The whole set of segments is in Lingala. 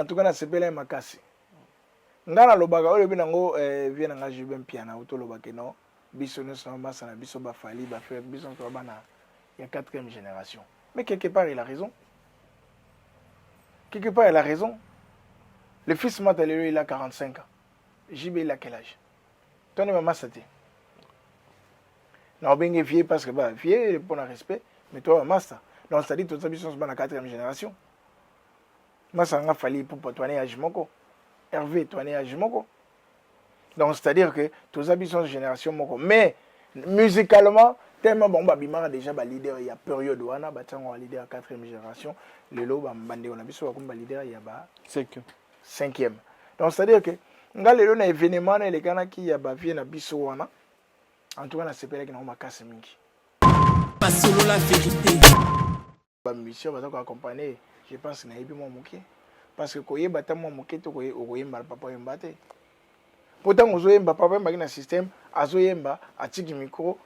En tout cas, na sepela makasi. Ngana lobaka oyo binango vient nga Jubin piana auto lobaka non. Biso ne sommes pas na biso ba fali ba faire biso to bana il y a 4e génération. Mais quelque part il a raison. Quelque part il a raison. Le fils Matalelo il a 45 ans. JB il a quel âge? Toi ne maman c'était. Non bien vieux parce que bah vieux pour le respect mais toi master. Donc ça dit tout ça biso na 4e génération. Massa nga fali pour toi âge moko. Hervé toi âge moko. Donc c'est-à-dire que tous les habitants de génération moko. Mais musicalement, tellement bon babimara déjà ba leader il y a période wana ba tango leader 4e génération, le lo ba mbande on a biso ba leader il y a ba 5e. Donc c'est-à-dire que nga lelo na événement na les kana qui ya ba vie na biso wana. En tout cas na sepela ki na makasi mingi. Pas solo la vérité. Ba mission ba accompagner, je pense na yebi mo moké. Parce que koyeba ta mo moké to koyeba papa yembate. Pourtant ozoyemba papa yemba na système azoyemba atiki micro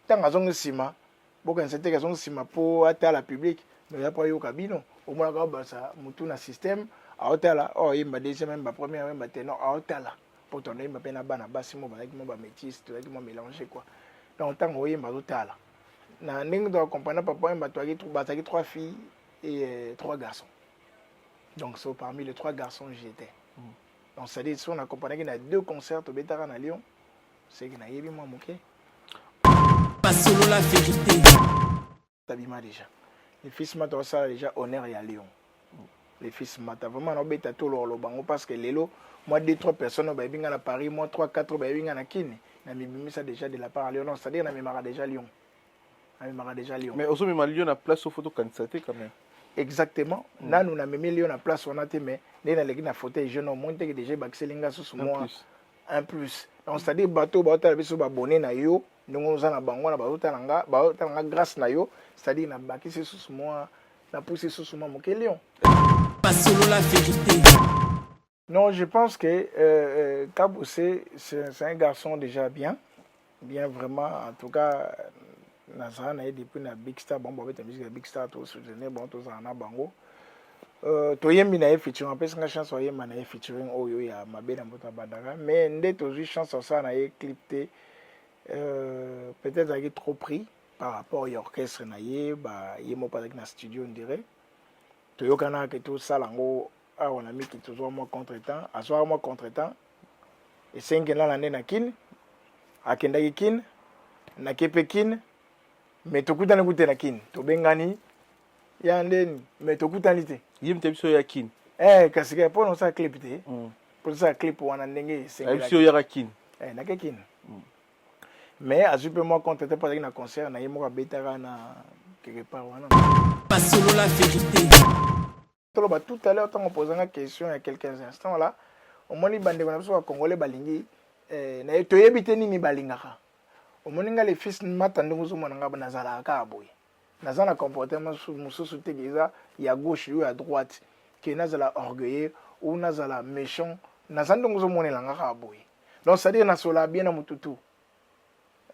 tant azongi sima boka nsete azongi sima po atala public mais ya pa yo kabino au moins ka basa mutu na système aotala oh yemba deuxième yemba première yemba ténor aotala pour ton yemba pena bana basi mo balaki mo ba métis to laki mo mélanger quoi donc tant oyemba azotala na ndenge do comprendre papa yemba to aki 3 filles et 3 garçons donc c'est parmi les 3 garçons j'étais. Donc, c'est-à-dire si on a compris qu'il y a 2 concerts au Bétaran à Lyon, c'est qu'il y a eu moins moqué. Pas solo la vérité. Tabima déjà. Les fils Mata ça déjà honneur à Lyon. Les fils Mata vraiment on bête tout le bango parce que lélo moi 2-3 personnes au Babinga à Paris, moi 3-4 au Babinga à Kine. Na mimi ça déjà de la part à Lyon, c'est-à-dire na mimara déjà Lyon. Na mimara déjà Lyon. Mais aussi même Lyon a place au photo candidaté quand même. Exactement. Là nous na mimi Lyon à place on a été mais là na fauteuil jeune au moins que déjà baxelinga sous moi un plus. Donc c'est-à-dire bateau bateau biso ba bonné na yo ndongo za na bango na bateau nga grâce na yo c'est-à-dire na bakisi sous moi na pousser sous moi mon Lyon. Pas solo la vérité. Non, je pense que Kabou c'est un garçon déjà bien vraiment en tout cas Nazara na depuis na Big Star bon ba musique Big Star to soutenir bon to za na bango. Toyembi na featuring parce que chance oyemba na featuring oyo ya mabena mbota badara mais ndé tozu chance ça na clipté peut-être avec trop pris par rapport à l'orchestre na ye ba yemo pas avec na studio on dirait toyokana que tout ça lango a on a mis qui toujours moi contretemps à soir moi contretemps et 5 ans l'année na kin akenda kin na kepekin mais tokutana kute na kin to bengani ya ndeni mais tokutani te yim te biso ya kin kasi ke pour ça clip te pour ça clip wana ndenge c'est biso ya kin na ke kin mais azupe moi contacté par na concert na yemo ka betara na quelque part wana pas solo la vérité. Tout à l'heure, quand on posait une question il y a quelques instants là, au moins les bandés congolais balingi, na to yebite ni balingaka. Au moins les fils matande musu monanga nazala ka boy. Nazana comportement musu tegeza ya gauche ou à droite, qui nazala orgueilleux ou nazala méchant, nazando musu monelanga ka boy. Donc ça dit na sola bien na mututu.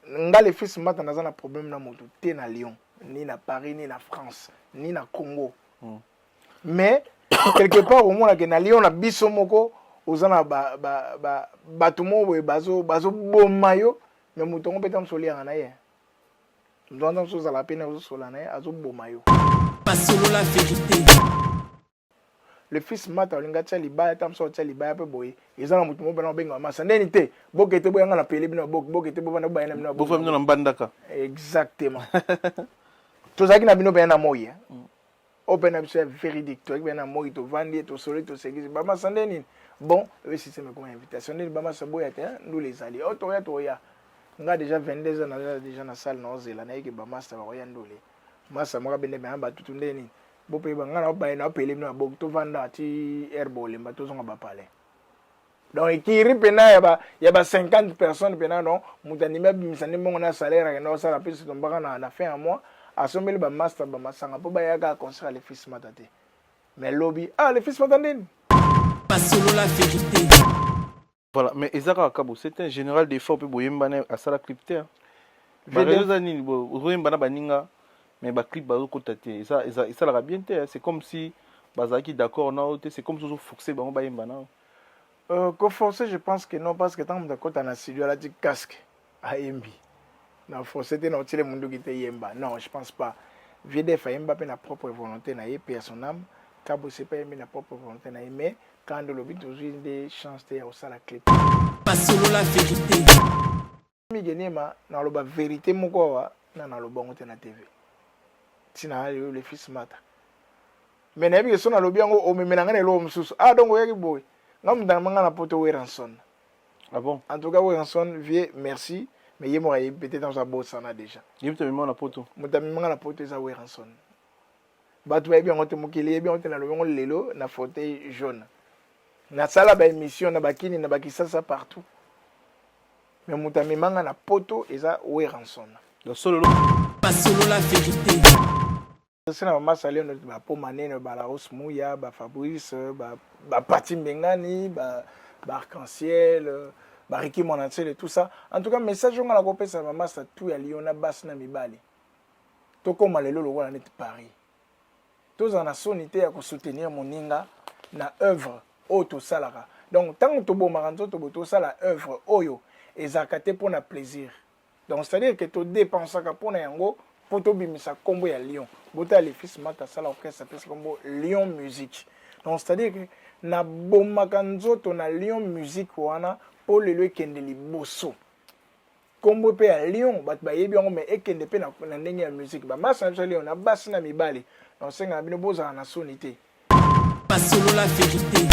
Nga les fils matande nazana problème na mututu na Lyon, ni na Paris, ni na France, ni na Congo. Mais quelque part au moins que na Lyon na biso moko ozana batumo we bazo bomayo mais mutongo peta msoli na ye ndonda so za la pena zo sola na ye azo bomayo pas solo la vérité. le fils mata linga tsa libaya tam so tsa libaya pe boye ezana mutumo bana benga masa ndeni te bokete boyanga na pele bino bokete bobana boyana bino bo famino na mbandaka exactement tozaki na bino bena moye open up c'est véridique toi bien à moi to vendre to soler to séguise bama sandeni bon le système comme invitation ni bama saboya te nous les alliés to ya nga déjà 22 ans déjà na salle na ozela na yeke bama sa ba ya ndole masa mo ka bende ba ba tutundeni bo pe ba nga na ba na pele na bo to vanda ti herbole mba to zonga ba pale donc qui ripena ya ba 50 personnes pena non mutanima bimisani mo na salaire na sala pesi to mbaka na fin à mois asomeli ba master ba masanga po ba yaka concert les fils matate mais lobby les fils matandeni pas solo la vérité. Voilà mais Ezaka Kabo c'est un général d'effort pe boyemba na asala crypté Valéza nini bo boyemba na baninga mais ba clip ba ko tate ça la bien c'est comme si bazalaki d'accord na te, c'est comme toujours forcé bango bayemba na. Ko forcé, je pense que non, parce que tant que tu as un studio là, tu casque à Yembi. Non, forcé, tu n'as pas le monde qui te yemba. Non, je pense pas. VDF a yemba na propre volonté na ye, paix à son âme. Kabo c'est pas yemba na propre volonté na ye, mais quand le lobby toujours des chances de au la clip. Pas solo la vérité. Mi genema na loba vérité moko wa na loba ngote na TV. Tina le fils mata. Mais na bi so na lobi yango o memena ngana lo msusu. Ah donc oyaki boy. Ngam dans manga na poto Weranson. Ah bon? En tout cas Weranson vie merci. Mais il m'a peut-être dans sa bosse ça déjà. Il me mis na poto. Mutami manga na poto za Weranson. Batu ba bien ngote mokili bien ngote na lobi ngo lelo na fauteuil jaune. Na sala ba émission na bakini na bakisasa partout. Mais mutami manga na poto eza Weranson. Le solo Pas solo la vérité. C'est na mama salé no ba po manene ba la Osmouya ba Fabrice ba Pati Mbengani ba Arc-en-Ciel ba Ricky Monantel et tout ça. En tout cas message on a copé sa mama ça tout ya Liona bas na mibali. To koma lelo lo wala net Paris. Tous en a sonité à soutenir moninga na œuvre auto salara. Donc tant to bo maranzo to boto sala œuvre oyo ezakate pour na plaisir. Donc c'est-à-dire que tu dépenses pour na yango pour to bimisa kombo ya Lyon. Bota les fils mata sala orchestre s'appelle kombo Lyon Musique. Donc c'est-à-dire que na bomaka nzoto na Lyon Musique wana pour le kende liboso. Kombo pe ya Lyon bat ba yebi yango mais ekende pe na ndenge ya musique. Ba masa na Lyon na basse na mibali. Donc c'est nga bino boza na sonité. Pas solo la vérité.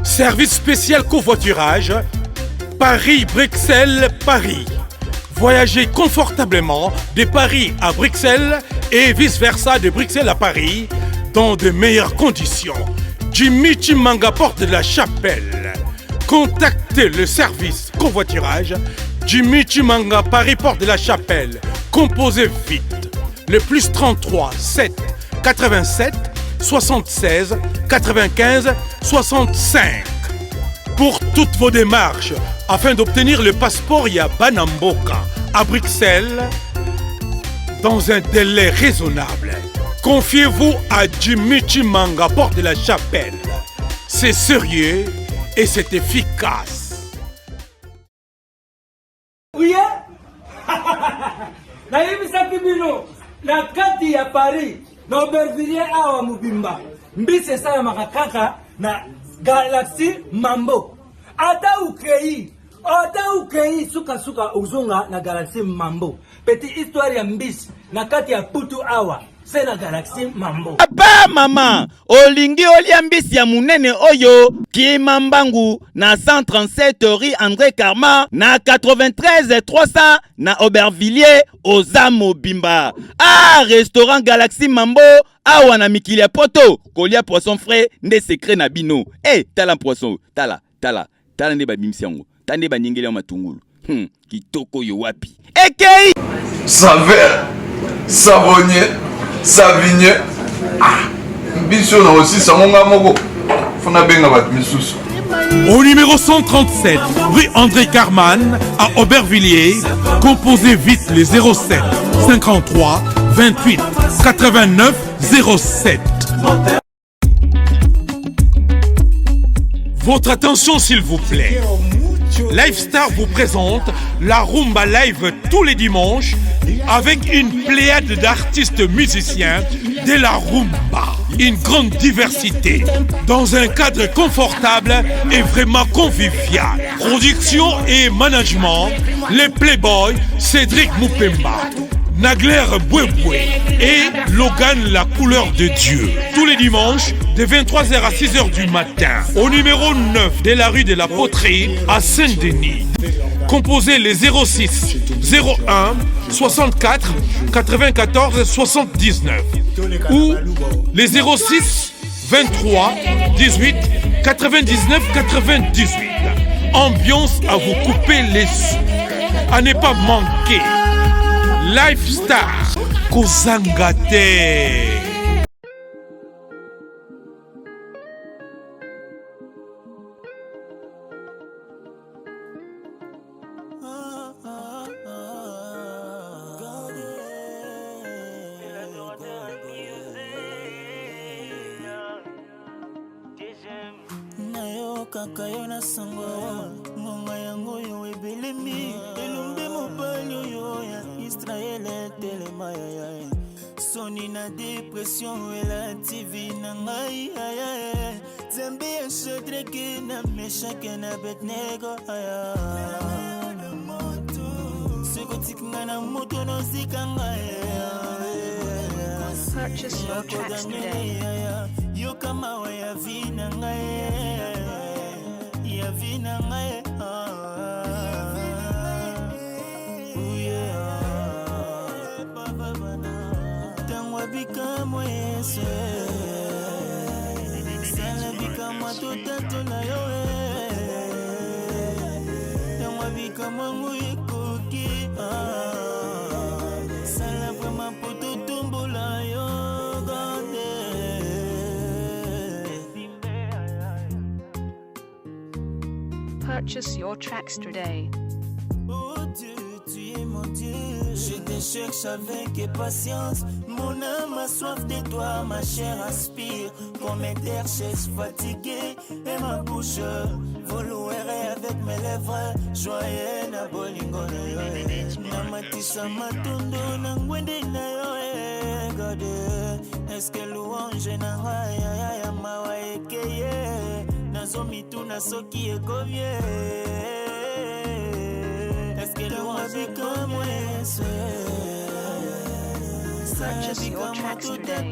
Service spécial covoiturage, Paris-Bruxelles-Paris. Voyagez confortablement de Paris à Bruxelles et vice-versa de Bruxelles à Paris dans de meilleures conditions. Jimmy Chimanga, porte de la Chapelle. Contactez le service covoiturage Jimmy Chimanga, Paris, porte de la Chapelle. Composez vite. Le plus 33 7 87 76 95 65. Pour toutes vos démarches, afin d'obtenir le passeport Yabanamboka à Bruxelles, dans un délai raisonnable, confiez-vous à Jimmy Chimanga, porte de la Chapelle. C'est sérieux et c'est efficace. Oui, nayebisaki bino na kati ya Paris na Aubervilliers awa mobimba mbisi esalamaka kaka na Galaxy Mambo. Ata ukei suka uzonga na Galaxy Mambo. Petite histoire ya mbisi na kati ya Putu awa c'est la Galaxy Mambo. Papa mama olingi olia mbisi ya munene oyo Kimambangu na 137 rue André Karma na 93 300 na Aubervilliers oza mobimba. Ah, restaurant Galaxy Mambo awa na mikili ya poto kolia poisson frais nde secret na bino. Tala poisson tala nde babimisi yango tande baningeli ya matungulu kitoko yo wapi ekei saveur savonnier savigne biso na aussi sangonga moko fona benga bat misusu. Au numéro 137, rue André Carman, à Aubervilliers, composez vite les 07 53 28 89 07. Votre attention s'il vous plaît. Lifestar vous présente la Rumba Live tous les dimanches avec une pléiade d'artistes musiciens de la Rumba. Une grande diversité dans un cadre confortable et vraiment convivial. Production et management, les Playboys Cédric Moupemba, Nagler Bouéboué et Logan La Couleur de Dieu. Tous les dimanches de 23h à 6h du matin au numéro 9 de la rue de la Poterie à Saint-Denis. Composez les 06 01 64 94 79 ou les 06 23 18 99 98. Ambiance à vous couper les sous. À ne pas manquer. Lifestar Kozangate. kaka yo na sango ngonga yango yo ebelemi elombe mobali oyo ya Israele telema ya soni na depression ela TV na ngai aya Zambi ya Shadrake na Meshake na Abednego aya Sekotik ngana moto no zikanga Purchase your tracks today. Yo kama wa ya vina ngaye ya vina ngaye tangwa bikamo yesu sala bikamo tutato na yo tangwa bikamo nguikoki sala vraiment poto tumbola yo Purchase your tracks today. Oh Dieu, tu es mon Dieu. Je te cherche avec impatience. Mon âme a soif de toi, ma chair aspire. Comme un terre chaise fatiguée. Et ma bouche volouerait avec mes lèvres. Joyeux na bolingo na yo. Namatisa matondo na ngwende na yo. God, est-ce que louange na ngaya ya mawa ekeye. Nazomituna soki ekovie. Est-ce que louange comme yesu. Purchase your tracks today.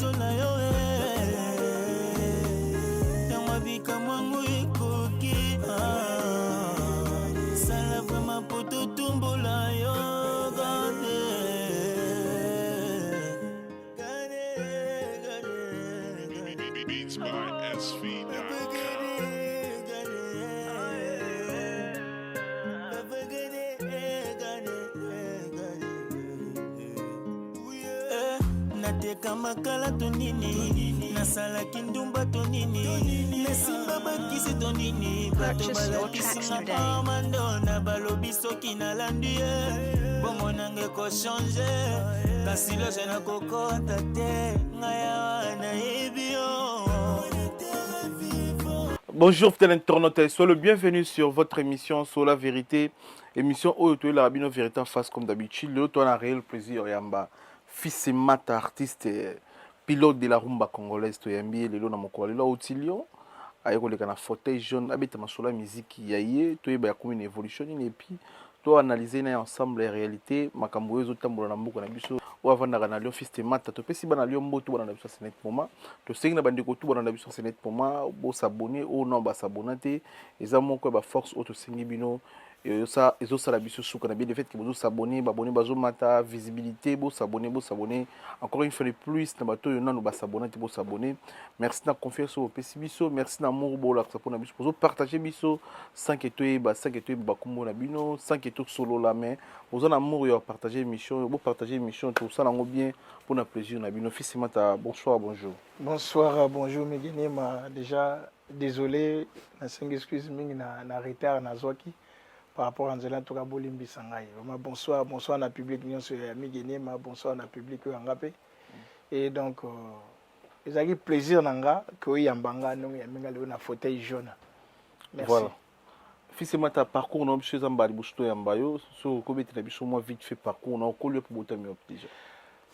Beats by SV.com. Nateka makala to nini nasalaki ndumba to nini nasimba bakisi to nini bato balakisinga amando na balobi soki nalandi ye bongo nange kochange kasi loje nakokota te ngaya nayebi yo. Bonjour fidèles internautes, soyez le bienvenu sur votre émission sur la vérité. Émission où tu es la bino vérité en face comme d'habitude. Le toi un réel plaisir yamba. Fils et mata artiste pilote de la rumba congolaise to yambi lelo na moko lelo utilio ayeko leka na fauteuil jaune abeta masola musique yaye to yeba comme une évolution et puis to analyser na ensemble les réalités makambo ezo tambola na mbuko na biso o avanda na lio fils et mata to pesi bana lio mboto bana na biso c'est net moment to sengi na bandeko to bana na biso c'est net moment bo s'abonner ou non ba s'abonner eza moko ba force auto sengi bino et ça ils ont ça la biso sous qu'on a bien le fait que vous s'abonner bazo mata visibilité vous s'abonner encore une fois de plus na bato yona nous s'abonner pour s'abonner merci na confiance au PC biso merci na amour bo la ça pour na biso pour partager biso 5 étoiles ba kumbo na bino 5 étoiles solo la main vous en amour yo partager émission vous partager émission tout ça nango bien pour na plaisir na bino fils mata bonsoir bonjour bonjour Megene ma déjà désolé na 5 excuses mingi na retard na zoki par rapport à Nzela Toka Bolimbi Sangai. Bonsoir na public nyonso ya Migene, bonsoir na public ngapé. Et donc ils ont plaisir nanga que yambanga non yamenga le na fauteuil jaune. Merci. Voilà. Fils mata parcours non chez Zambali Busto Yambayo, so komete na biso moi vite fait parcours na okoli pour botami déjà.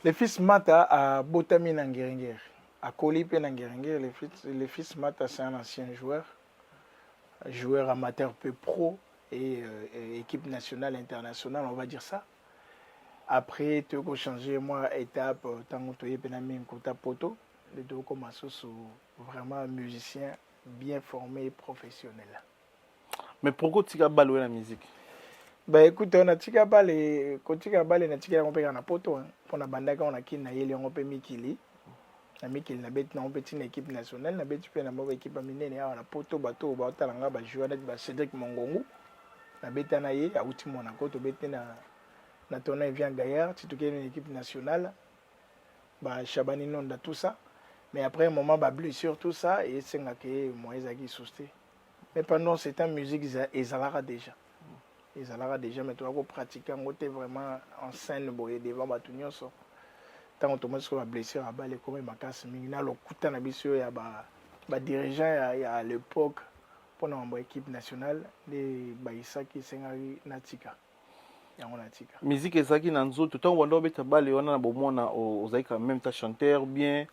Le fils Mata a botami na Ngeringer. A koli pe na Ngeringer, le fils Mata c'est un ancien joueur amateur peu pro. Et équipe nationale, internationale, on va dire ça. Après, tu as changé, moi, étape, tant que tu as mis un quota poto, les deux commencent sur vraiment musicien bien formé et professionnel. Mais pourquoi tu as baloué la musique? Bah écoute, on a tika balé, quand tika balé, on a tika on peut gagner poto, pour la bande on a qui na yeli on peut mikili, na mikili na bête na on peut une équipe nationale, na bête tu peux na mauvaise équipe à miner, on a poto bateau, bateau langa, bah joueur d'être Cédric Mongongo. Na beta na ye auti Monaco to beta na tona vient Gaillard tu une équipe nationale ba Chabani Nonda tout ça mais après un moment ba blessure tout ça et c'est que moi ezaki souster mais pendant ce temps musique ezalaka déjà mais toi ko pratiquer ngote vraiment en scène boye devant batu nyonso tant to mo ba blessure a balé comme makasi mingi na lokuta na biso ya ba dirigeant ya à l'époque mpona mambo ya équipe nationale nde bayisaki esengaki natika yango natika. Musique ezalaki na nzoto ntango banda obeta bale wana na bomona ozalaki quand même ta chanteur bien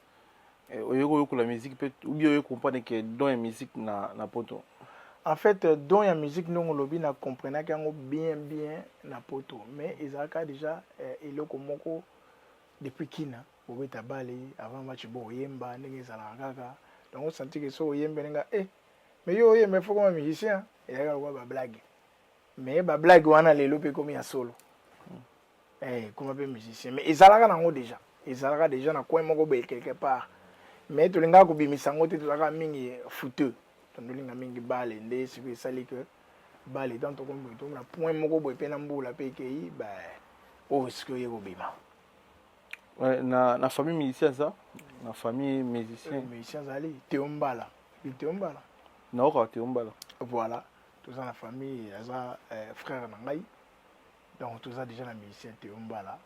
oyoki oyokola musique mpe ou bien oyoki comprendre ke don ya musique na poto. En fait, don ya musique ndongo lobi na comprenaki yango bien na poto, mais ezalaka déjà eloko moko depuis kina obeta bale avant match bo oyemba ndenge ezalaka kaka, donc osenti ke so oyembe nenga mais yo oyemba faut comme musicien ezalaka kwa ba blague, mais ba blague wana lelo pe komi ya solo comme pe musicien, mais ezalaka nango déjà na coin moko boye quelque part, mais tolingaka kobimisa yango te tozalaka mingi footeux tondolinga mingi bale nde sikoyo esali ke bale tant tokomi boye tomona point moko boye mpe na mbula mpe ekei oyo sikoyo oye kobima. Na famille musicien ça, na famille musicien azali Teombala naoka Teombala, voilà toza na famille aza frère na ngai, donc toza déjà na musicien Teombala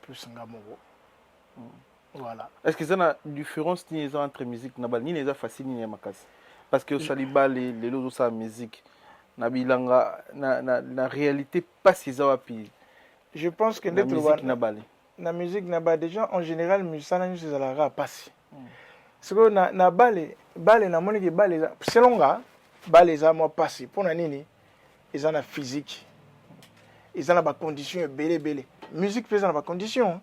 plus nga moko. Voilà. Est-ce que ça na différence ni entre musique na bale ni eza facile ni makasi parce que osali bale lelo oza musique na bilanga na réalité pas si za wapi. Je pense que na musique na bale na musique na ba déjà en général musicien na nyonso ezalaka pasi sikoyo na bale na moni ke bale eza selonga bale eza mwa pasi mpona nini eza na physique eza na bacondition ebele musique mpe eza na bacondition,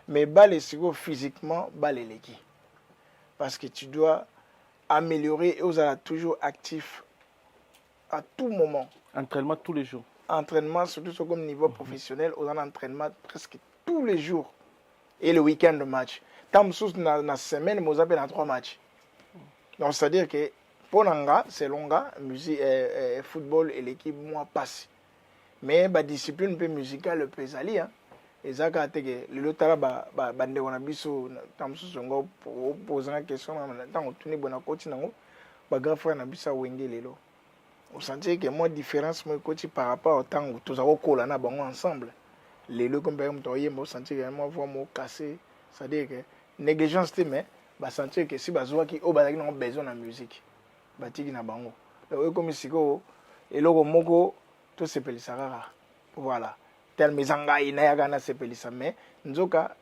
mais bale sikoyo physiquement bale eleki parce que tu dois améliorer et ozala toujours actif à tout moment. Entraînement tous les jours. Entraînement surtout comme niveau professionnel, on a un entraînement presque tous les jours et le week-end de match. Tant que na semaine, moi j'appelle à 3 matchs. Donc c'est à dire que pour nanga c'est longa musique football et l'équipe moi passe. Mais ba discipline peu musicale peut s'allier hein. Et ça quand que le lotara ba bande wana biso tant songo pour poser une question tant on tourner bona côté nango ba grand frère na bisa wenge lelo. On sentait que moi différence moi côté par rapport au temps où tous avons collé na bango ensemble. Lelo comme par exemple toi on sentait que moi voix mo cassé, ça dire que négligence mais ba sentir que si ba zoa ki o ba na besoin na musique. Ba tiki na bango. Donc comme siko eloko moko to sepelisa rara. Voilà. Tel mezanga ina ya kana sepelisa mais nzoka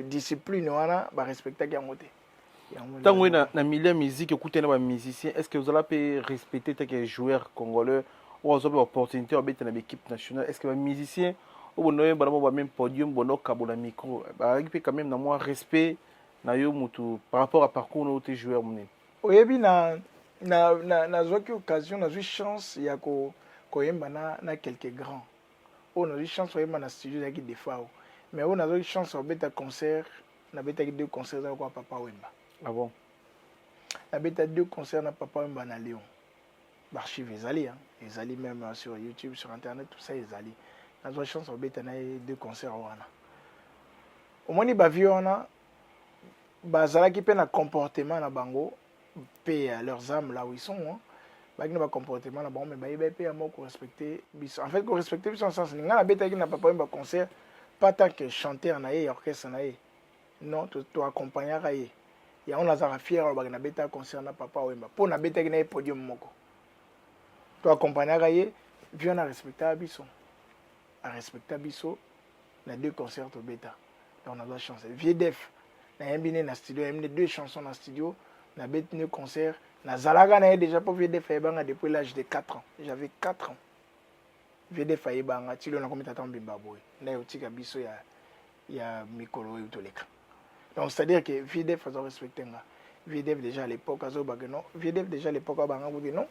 discipline wana ba respecter yango te. Tango na milieu musique écouter na ba musicien, est-ce que vous allez respecter tes joueurs congolais ou vous avez opportunité d'être dans l'équipe nationale? Est-ce que les musiciens ou bonoye ba même podium bono kabola micro ba quand même na moi respect na yo mutu par rapport à parcours no tes joueurs mné? Oyebi na zoki occasion na chance ya ko yemba na quelques grands. On a eu chance de na studio avec des fois, mais on a eu chance de beta concert, na beta 2 concerts avec Papa Wemba. Ah bon? Na beta 2 concerts na Papa Wemba na Lyon. L'archive ezali hein, ezali même sur YouTube, sur internet, tout ça ezali. Na eu chance de beta na 2 concerts wana. Au moins ni ba viona bazala ki pe na comportement na bango pe à leurs âmes là où ils sont hein. Bah qui n'a pas comportement là bon mais bah il va payer à moi pour respecter en fait pour respecter son sens n'inga la bête qui n'a pas un concert pas tant que chanter en aille orchestre en aille non tu accompagner à aille et on a ça fier bah na bête concert na papa wemba pour na bête qui n'a podium moko tu accompagner à aille viens à respecter abisso na 2 concerts au bêta on a la chance vieux def na yembine na studio yembine 2 chansons dans studio na bête ne concert. Nazalaga na déjà pour VDF Banga depuis l'âge de 4 ans. J'avais 4 ans. VDF Banga, tu l'as commis à ton bimbaboy. Là, il biso y a Mikolo et Utoleka. Donc, c'est-à-dire que VDF a respecté. VDF déjà à l'époque, non. VDF déjà à l'époque, Banga vous dit non.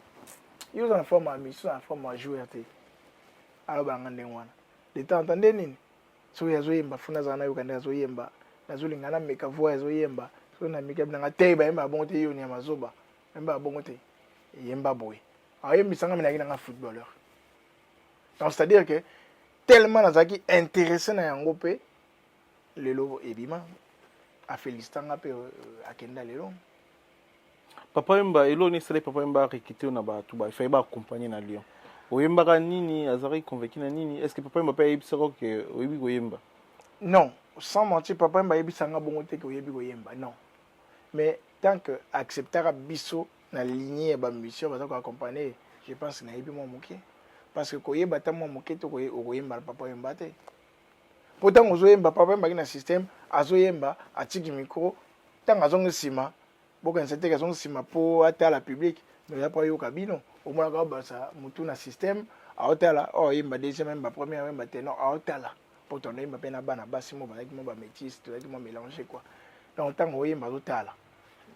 Il y a une forme à mission, une forme à jouer. Alors, Banga Ndengwana. De temps en temps, so ya zoyemba, funa zana yukanda zoyemba. Nazulingana meka voix zoyemba. So na meka bnanga teba yemba bonte yoni ya mazoba. Yemba bongote yemba boy ayembi sanga mina kina footballeur donc c'est à dire que tellement nazaki intéressé na yango pe lelo ebima a félicitanga pe akenda lelo papa yemba elo ni sele papa yemba rekité na ba tuba il ba accompagner na Lyon oyemba ka nini azari convaincu na nini est-ce que papa yemba pa yebisa ko ke oyebi ko yemba non sans mentir papa yemba yebisanga bongote ke oyebi ko yemba non mais tant que acceptera biso na lignée ya bamusicien baza koaccompagner, je pense nayebi mwa moke parce que koyeba ta mwa moke to koyemba papa oyemba te po ntango ozoyemba papa oyembaki na système azoyemba atiki micro ntango azongi nsima bokanisa teke azongi nsima mpo atala public mais ya mpo ayoka bino omonaka obasa motu na système aotala oyemba deuxième oyemba première oyemba ténor aotala po tondo oyemba mpe na bana basi mo bazalaki mo bamétise tozalaki mo mélange quoi donc ntango oyemba azotala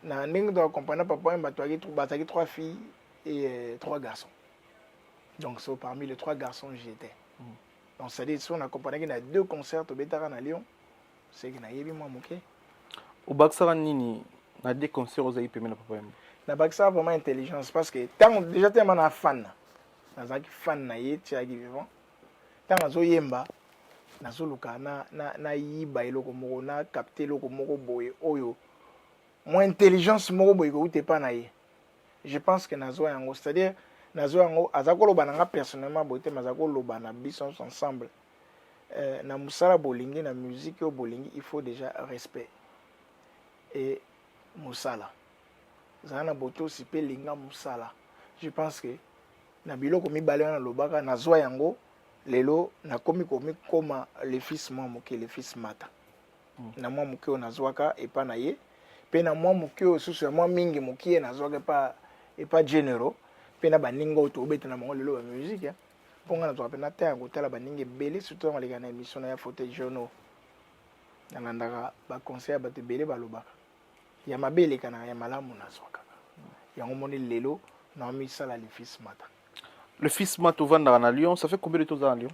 na ndenge toaccompagna papa oyemba bazalaki 3 filles et 3 garçons. Donc c'est parmi les 3 garçons j'étais. Donc c'est-à-dire si on accompagnait dans 2 concerts au Bétara à Lyon, c'est que nayebi moi moké. Au Baksara nini na 2 concerts aux aïe pemena papa oyemba. Na Baksara vraiment intelligence parce que tant déjà tellement na fan. Nazaki fan na ye tiaki vivant. Tant azo yemba nazo luka na yiba eloko moko na capter eloko moko boye oyo. Mon intelligence moko boye ko uté pa na ye. Je pense que nazo yango c'est-à-dire nazo yango azakolo bananga personnellement boté mazakolo bana biso ensemble na musala bolingi na musique au bolingi il faut déjà respect et musala zana boto sipe linga musala je pense que na biloko mibale na lobaka nazo yango lelo na komi koma le fils moi moké le fils mata na moi moké onazwaka epa na ye pe na moi moké osusu ya moi mingi mokie nazwaka pa et pas généraux pe na baninga oto obeta na bango lelo ba musique ya ponga na toka pe na ta kotala baninga ebele surtout na leka na émission na ya fauteuil journaux na landaka ba conseil ba te belé balobaka ya mabele kana ya malamu na zwaka yango moni lelo na mi sala le fils mata. Le fils mata vanda na Lyon, ça fait combien de temps à Lyon?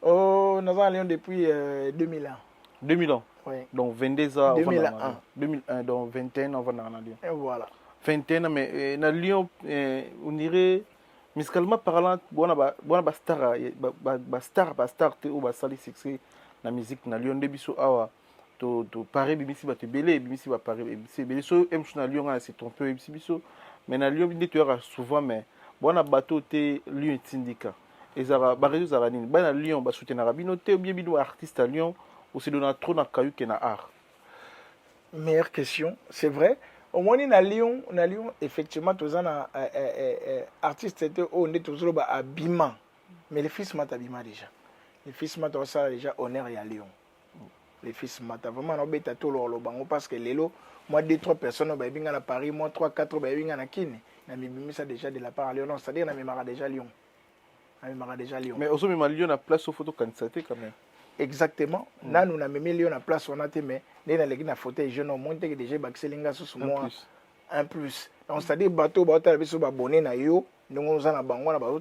Oh, nous sommes à Lyon depuis 2001. 2000 ans. Oui. Donc 22 ans. 2001. 2001, donc 21 ans avant à Lyon. Et voilà. 21 ans, mais na Lyon, on dirait, musicalement parlant, bon star, star, ou ba sali succès na musique na Lyon debiso awa to Paris bimisi ba te belé bimisi ba Paris bimisi belé so em na Lyon na c'est trompé bimisi biso mais na Lyon binde tu souvent mais bon bateau te Lyon syndicat ezara ba réseau zara nini ba na Lyon ba soutenir rabino te ou bien bino artiste à Lyon ou c'est dona trop na kayu ke na art. Meilleure question, c'est vrai. Au moins na Lyon effectivement tous un artiste était on est toujours ba abima mais les fils mata abima déjà. Les fils mata ça déjà honneur à Lyon. Les fils mata vraiment on beta tout le bango parce que lelo moi 2-3 personnes ba binga na Paris moi 3-4 ba binga na Kine na mibimi ça déjà de la part à Lyon c'est-à-dire na memara déjà Lyon. Na memara déjà Lyon. Mais aussi même Lyon na place au photo candidaté quand même. Exactement. Là, nous avons mis Lyon à place, on a été, mais nous avons fauteuil jeune, on a déjà baxelinga sous moi. Un plus. Donc, c'est-à-dire, bateau, abonné na yo, nous avons bango na bateau,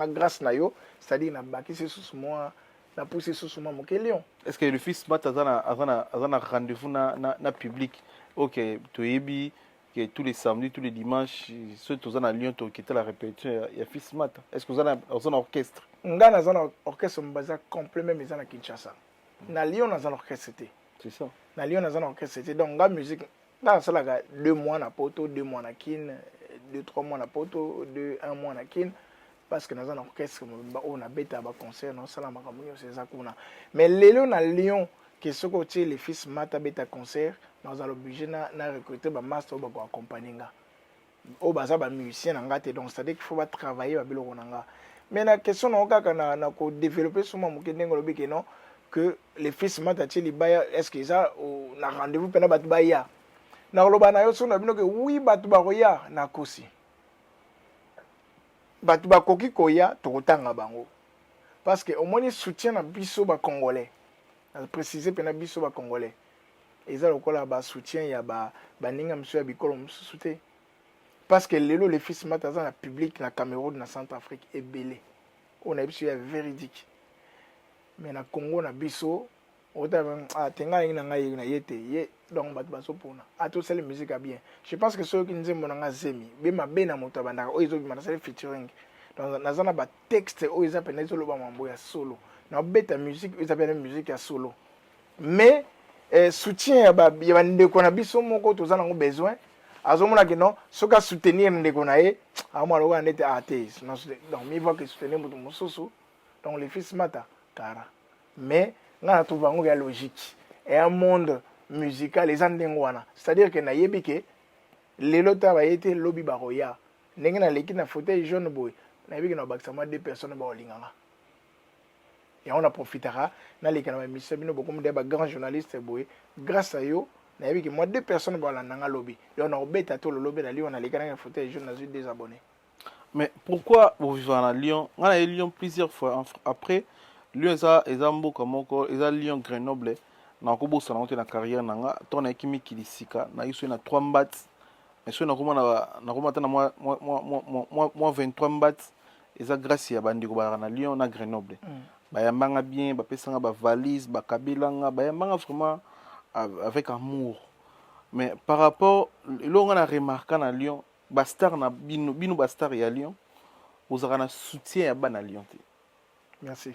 grâce na yo, c'est-à-dire, na baki sous moi, na poussé sous moi, mon Lyon. Est-ce que le fils mat a rendez-vous na public? Ok, tu es que tous les samedis, tous les dimanches, ceux qui sont à Lyon, qui étaient la répétition, il y a fils mat. Est-ce que vous avez un orchestre? Nga na zana orchestre mbaza complet même na Kinshasa. Na Lyon na zana orchestre c'était. C'est ça. Na Lyon na zana orchestre c'était donc nga musique nga ça là 2 mois na poto, 2 mois na Kin, 2-3 mois na poto, 1 mois na Kin parce que na zana orchestre on a beta ba concert non sala makamuni c'est ça kuna. Mais lelo na Lyon que ce côté les fils mata beta concert, nous allons obligé na recruter ba master ba accompagner nga. O baza ba musicien nga te donc c'est-à-dire qu'il faut pas travailler ba biloko nga. Mais la question na ko développer sur mon que non que les fils matati baya est-ce que ça na rendez-vous pena bat baya na loba na yo so na bino que oui bat ba roya na kosi bat ba koki koya to kotanga bango parce que au moins soutien na biso ba congolais na préciser pena biso ba congolais et ça lokola ba soutien ya ba ninga monsieur ya bikolo mususuté. Parce que les fils matazan la public na Cameroun na Centrafrique est belé. On a vu véridique. Mais na Congo na biso on a tenga na yete ye donc bat baso pona. A tout ça la musique a bien. Je pense que ceux qui nous aiment na zemi be ma be na moto banda o izo bima na featuring. Donc na zana ba texte o iza pena izo loba mambo ya solo. Na beta musique iza pena musique ya solo. Mais soutien ya ba ndeko na biso moko to zana ngo besoin. Azomona que non soka soutenir ndeko na ye amalo wa ndete atheist non donc mi voit que soutenir mutu mususu donc les fils mata kara mais nga trouve ngo ya logique et un monde musical les andengwana c'est-à-dire que na yebi que lelo ta ba été lobby baroya ndenge na leki na fauteuil jaune boy na yebi na bakisama deux personnes ba olinganga et on a profitera na leki na mission bino beaucoup de ba grand journaliste boy grâce à yo na yebi que moi deux personnes ba landanga lobby et on a obeta to le lobby na li on a leki na fauteuil jaune na des abonnés. Mais pourquoi vous vivez à Lyon? On a eu Lyon plusieurs fois. Après, Lyon, ça, ils ont beaucoup moko, ils ont Lyon Grenoble. Na ko bossa na na carrière nanga, ton ekimi kilisika, na iso na 3 mbats. Mais so na ko na moi 23 mbats. Eza grâce ya bandiko ba na Lyon na Grenoble. Ba yambanga bien, ba pesanga ba valise, ba kabilanga, ba yambanga vraiment avec amour. Mais par rapport, là on a remarqué na Lyon, bastar na bino bastar ya Lyon, vous avez un soutien à ban à Lyon. Merci.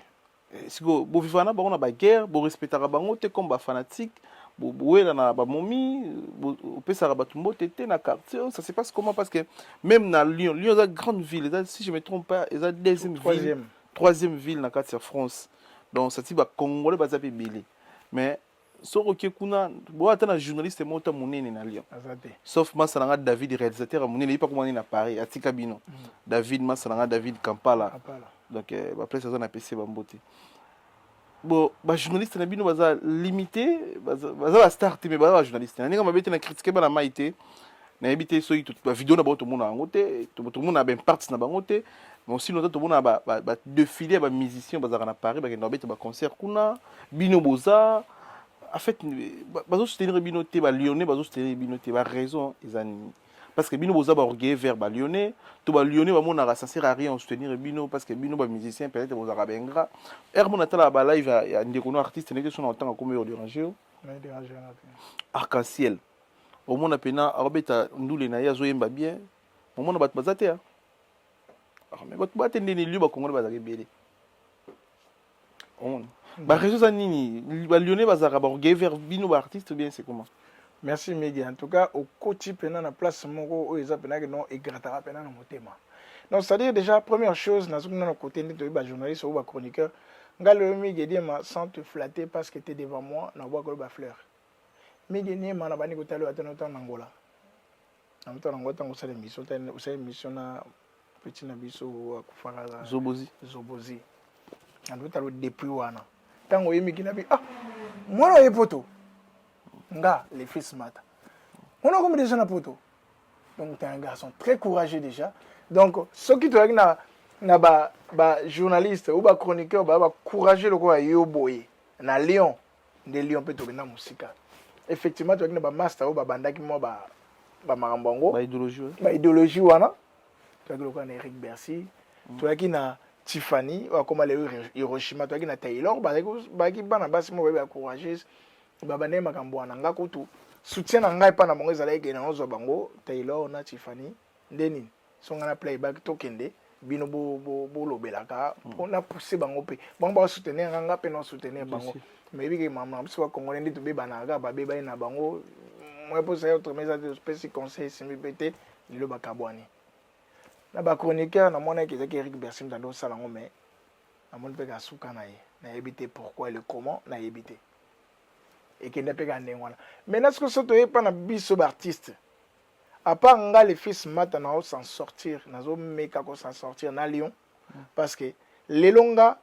Si vous vivez na bango na ba guerre, vous respectez bango te comme ba fanatique, vous wela na ba momi, vous pesara ba tumbo tété na quartier, ça se passe comment parce que même na Lyon, Lyon est une grande ville, si je me trompe pas, est la troisième ville na quartier France. Donc ça dit ba congolais ba zapi belé. Mais soko kuna bo ata na journaliste mota monene na Lyon. Sauf Masalanga David réalisateur monene il pas comment na Paris atika bino. David Masalanga David Kampala. Donc ba place ça na PC bambote. Bon ba journaliste na bino baza limité baza star mais baza journaliste. Na ninga mabete na critiquer ba na maité. Na habité so tout ba vidéo na ba to mona ngote, to mona ben partie na bangote. Mais aussi longtemps tout mona ba défilé ba musicien baza na Paris ba na bete ba concert kuna bino boza. En fait, bazo soutenir bino te ba lyonnais, bazo soutenir bino te ba raison ezani. Parce que bino boza ba orgueil vers ba lyonnais, to ba lyonnais ba mona ça sert à rien soutenir bino parce que bino ba musicien peut-être boza ka bengra. Hermon atala ba live ya ndeko no artiste ne que son en tant que comme déranger. Arc-en-ciel. Au monde apena robeta ndule na ya zo yemba bien. Au monde bat bazate hein. Ah mais bat batende ni lieu ba kongo ba za kebele. On ba réseau ça nini ba lyonnais bazara ba orgueil vers bino ba artiste bien c'est comment? Merci Mehdi. En tout cas au côté pena na place moko o eza pena que non et gratara pena na motema. Donc c'est à dire déjà première chose na zona na côté de ba journaliste ou ba chroniqueur ngalo Mehdi dit ma sans te flatter parce que tu es devant moi na bois ko ba fleur. Mehdi ni ma na bani ko talo atano tan Angola. Na mto na ngota ngosala mission tan usai mission na petit na biso akufara Zobozi. Ando talo depuis wana. Tango yemi kinabi mwana ye poto nga les fils mata on a comme déjà na poto donc tu es un garçon très courageux déjà donc ceux qui te na ba journaliste ou ba chroniqueur ba courageux le quoi yo boye na Lyon de Lyon peut to na musika effectivement tu as ba master ou ba bandaki mo ba marambango ba idéologie wana tu as le quoi na Eric Bercy tu as qui na Tiffany ou comme le Hiroshima tu as qui na Taylor ba ki bana basi mo ba courageuse ba bane makambo na nga kutu soutien na ngai pa na mongo ezala eke na ozo bango Taylor na Tiffany ndeni songa na playback tokende bino bo lobelaka on a poussé bango pe bon ba soutenir nga pe non soutenir bango mais biki mama biso congolais ndi to be banaka ba be ba na bango moi pour ça autre mais de spécial conseil simi pété le bakabwani na ba chroniqueur na mona ke Eric Bercy ndando salango mais na mona pe ka suka na ye na ebité pourquoi le comment na ebité et qui n'a pas gagné. Maintenant, ce que ça doit pas na biso artiste. À part nga les fils maintenant s'en sortir, nazo meka ko s'en sortir na Lyon parce que les longa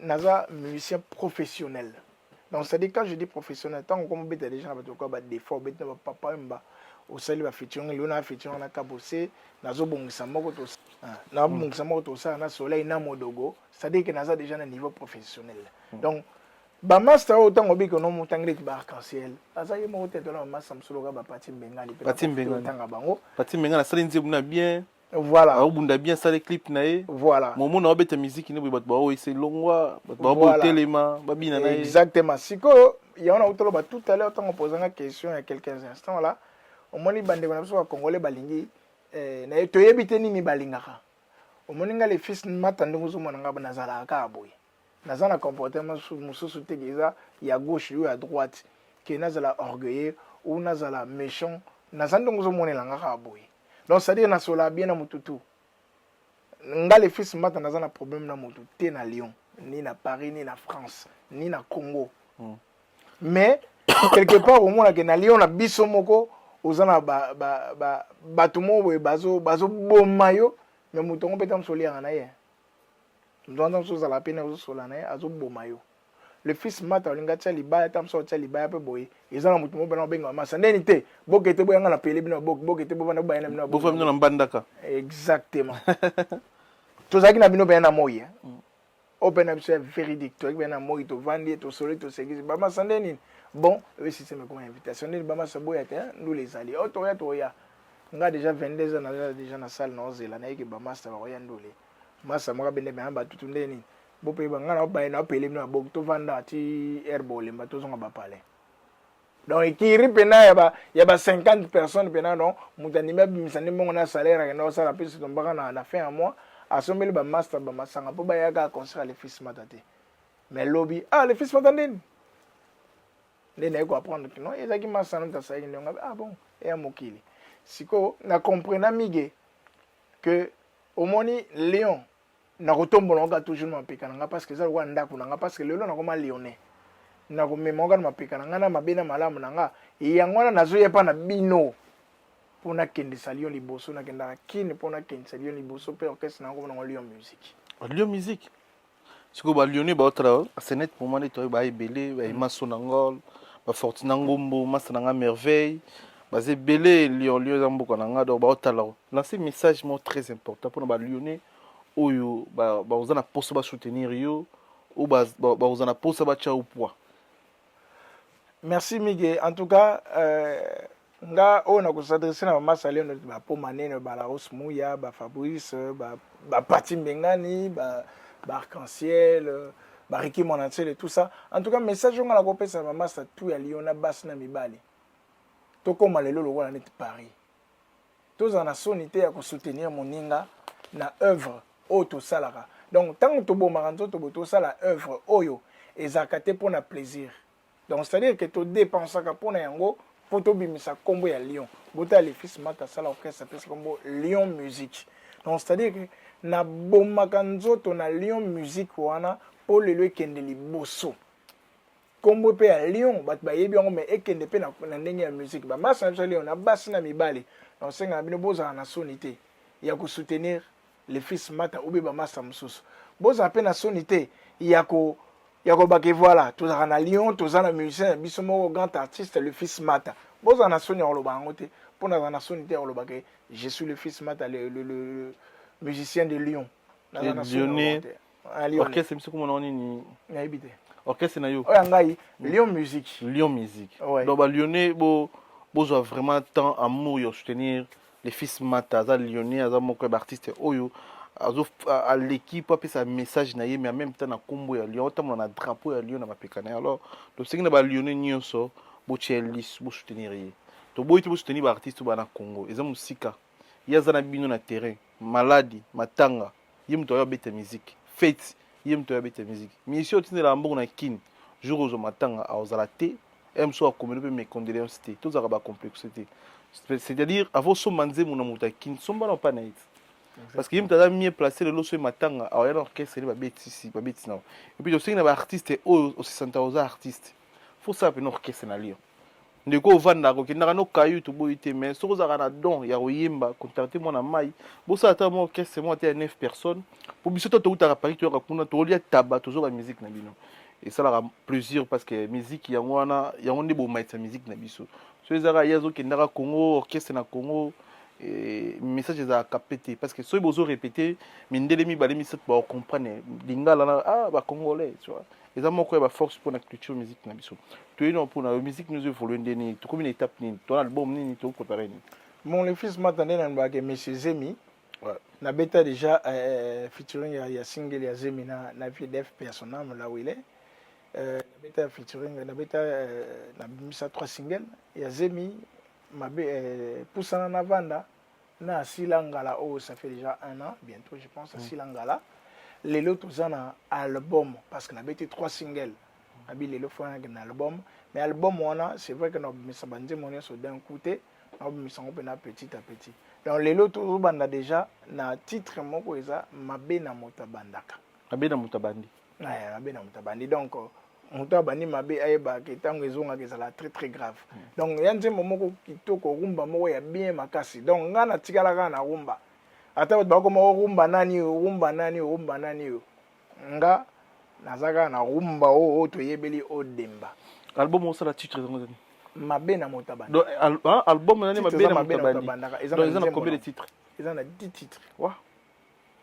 naza musicien professionnel. Donc ça dit quand je dis professionnel, tant qu'on bête déjà avec quoi ba défaut bête na papa mba au sali ba featuring Lyon na featuring na kabose nazo bongisa moko to na bongisa moko to ça na soleil na modogo, ça dit que naza déjà na niveau professionnel. Donc ba master autant obi que non mutangre ki ba arc-en-ciel azaye mo tete na master msologa ba pati mbengali pe tanga bango pati mbengali sali nzebuna bien voilà au bunda bien sali clip na ye voilà momo na obeta musique ni bat ba o ise longwa bat ba bo telema ba bina na exactement siko ya on a utolo ba tout à l'heure tant on posait une question il y a quelques instants là au moni bande na biso congolais balingi na to yebite nini balingaka au moni nga les fils matande nguzo mona nga banazala ka boy naza na comportement mususu te geza ya gauche ou à droite qui nazala orgueilleux ou nazala méchant naza ndongo zo monela nga boy donc ça dire na sola bien na mututu nga les fils mata naza na problème na mutu te na Lyon ni na Paris ni na France ni na Congo mais quelque part au moins que na Lyon na biso moko ozana bato mo boye bazoboma yo mais moto ngo peta mosolianga na ye moto anda mosozala pe na ozosola na ye azoboma yo le fils mata olinga tia libaya ta moso tia libaya pe boye eza na moto mo bana obenga masa ndeni te bokete boyanga na pele bino bokete bobana bobayana bino bofa bino na mbandaka exactement tozalaki na bino bena moyi open up c'est véridique toi bena moyi to vandi to soli to segisi ba masa ndeni bon le système comme invitation ndeni ba masa boya te nous les alliés to ya nga déjà 22 ans déjà na salle na ozela na yeke ba masa ba ya ndole masa mo ka bende ba ba tutu ndeni bo pe ba nga na ba na pele bino bo to vanda ti herbole mba to zonga ba pale donc ikiri pena ya ba 50 personnes pena non mutanime bimisane mongo na salaire na osala pesi to mbaka na fin à mois asomeli ba master ba masanga po ba ya ka concert le fils matate mais lobby le fils matandeni ndene ko apprendre que non ezaki masana ta sayi ndonga bon et mokili siko na comprendre mige que omoni Léon na kotombola nga toujours mapeka nga parce que ça rwa ndako nga parce que lelo na koma Lyonnais na ko memoga na mapeka nga na mabena malamu nga yango na nazo yepa na bino pona kende salion liboso na kenda kine pona kende salion liboso pe orchestre na ko na Lyon musique Lyon musique siko ba Lyonnais ba otra senet pour moi to ba ebele ba maso na ngol ba fortuna ngombo masa na merveille basé belé Lyon za mboka na nga do ba otala lancer message mo très important pour ba Lyonnais oyo ba ozana poso ba soutenir yo ou ba ozana poso ba cha au poids. Merci Miguel. En tout cas nga on a s'adresser na mama salé no ba po manene ba la Osmuya ba Fabrice ba Pati Mbengani ba Arc-en-Ciel ba Ricky Monantel et tout ça. En tout cas message on la kopesa mama sa tout ya Lyon na bas na mibali. To koma lelo lo wala net Paris. Tous en a sonité ya ko soutenir moninga na œuvre auto salara. Donc tant que to bomaranzo to boto sala œuvre oyo ezakate pour na plaisir. Donc c'est-à-dire que to dépensaka pour na yango pour to bimisa kombo ya Lyon. Bota les fils mata sala orchestre pesa kombo Lyon musique. Donc c'est-à-dire que na bomaka nzoto na Lyon musique wana pour le kende liboso. Kombo pe ya Lyon bat ba yebi yango mais ekende pe na ndenge ya musique ba masa na Lyon na basi na mibali. Donc c'est ngabino boza na sonité ya ko soutenir les fils mata ou ba masa mususu. Boza pe na sonité ya ko bake voilà tous à Lyon tous à musicien biso mo grand artiste le fils mata. Boza na soni on lo ba ngote pour na sonité on lo bake je suis le fils mata le musicien de Lyon. Lyonnais. Orchestre monsieur comment on ni na habité. Orchestre na yo. Ngai Lyon musique. Lyon musique. Ouais. Donc ba Lyonnais besoin vraiment tant amour yo soutenir les fils mata za Lyonnais za moko artiste oyo à l'équipe pour passer un message na ye mais en même temps na kombo ya Lyon tant na drapeau ya Lyon na mapekana alors donc c'est que ba Lyonnais nyonso bo chelis bo soutenir ye to boy to bo soutenir ba artiste ba na Congo eza musika ya za na bino na terrain maladie matanga yim to ya beta musique fête yim to ya beta musique mais ici au tine la mboka na kin jour au matanga a ozala te em so akomelo pe mes condoléances te to za ba complexité c'est-à-dire avant so manze mona mutakin somba na pa na it parce que yim tada mieux placé le loso matanga a ya orchestre ba beti na et puis aussi na ba artiste o 60 aux artistes faut ça pe no orchestre na Lyon ndeko vanda ko kinaka no kayu to boyite mais so za na don ya oyemba contacter moi na mai bo ça ata mo orchestre moi te 9 personnes pour biso to uta Paris to ka kuna to lia taba to zo la musique na bino et ça la plaisir parce que musique yango wana yango ndi bo maitsa musique na biso so ezaka yazo kinaka Congo orchestre na Congo et message za capter parce que so bozo répéter mindele mi balemi set ba comprendre lingala na ba congolais tu vois et ça moko ba force pour la culture musique na biso to ino pour la musique nous évolue ndeni to comme une étape ni ton album ni to préparer ni mon le fils m'attendait dans ba que monsieur Zemi ouais na beta déjà featuring ya single ya Zemi na VDF personnel là où il est na beta featuring na beta na misa 3 singles ya Zemi mabe poussana na vanda na silangala oh ça fait déjà 1 an bientôt je pense silangala lelo tozana album parce que na beta 3 singles abi lelo faut un album mais album wana c'est vrai que na misa bande monio so d'un côté na misa on na petit à petit donc lelo to banda déjà na titre moko eza mabe na motabandaka mabe na motabandi mabe na motabandi donc moto abandi mabe ayeba ke ntango ezongaka ezala très très grave donc ya nzembo moko kitoko rumba moko ya bien makasi donc nga natikalaka na rumba ata bato bakoma rumba nani rumba nani rumba nani nga nazaka na rumba oyo toyebeli odemba album osala titre ezango mabe na moto abandi donc album nani mabe na moto abandi donc eza na combien de titres eza na 10 titres wa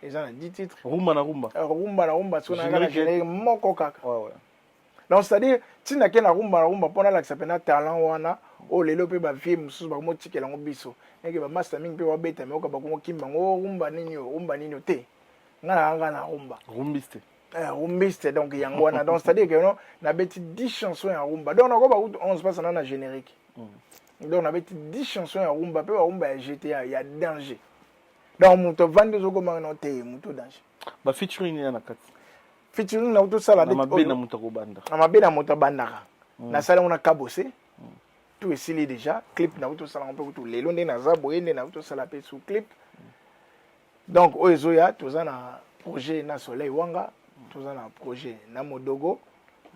eza na 10 titres rumba na rumba so na nga na générique moko kaka ouais donc c'est-à-dire tina ke na rumba mpona lakisa pena talent wana o lelo pe ba vie mususu ba motikela ngo biso eke ba master mingi pe wa beta me oka ba ko kimba ngo rumba nini te nga na rumba rumbiste rumbiste donc yango wana donc c'est-à-dire que non na beti 10 chansons ya rumba donc na ko ba 11 passe na générique donc na beti 10 chansons ya rumba pe ba rumba ya GTA ya danger donc muto vandi zo ko mangana te muto danger ba featuring ni na kati featuring na uto sala na mabe na moto kobanda na mabe na moto bandaka na sala on a kabosé tout esili déjà clip na uto sala on peut tout lelo nde na za boyende na uto sala pe sous clip donc oezoya toza na projet na soleil wanga toza na projet na modogo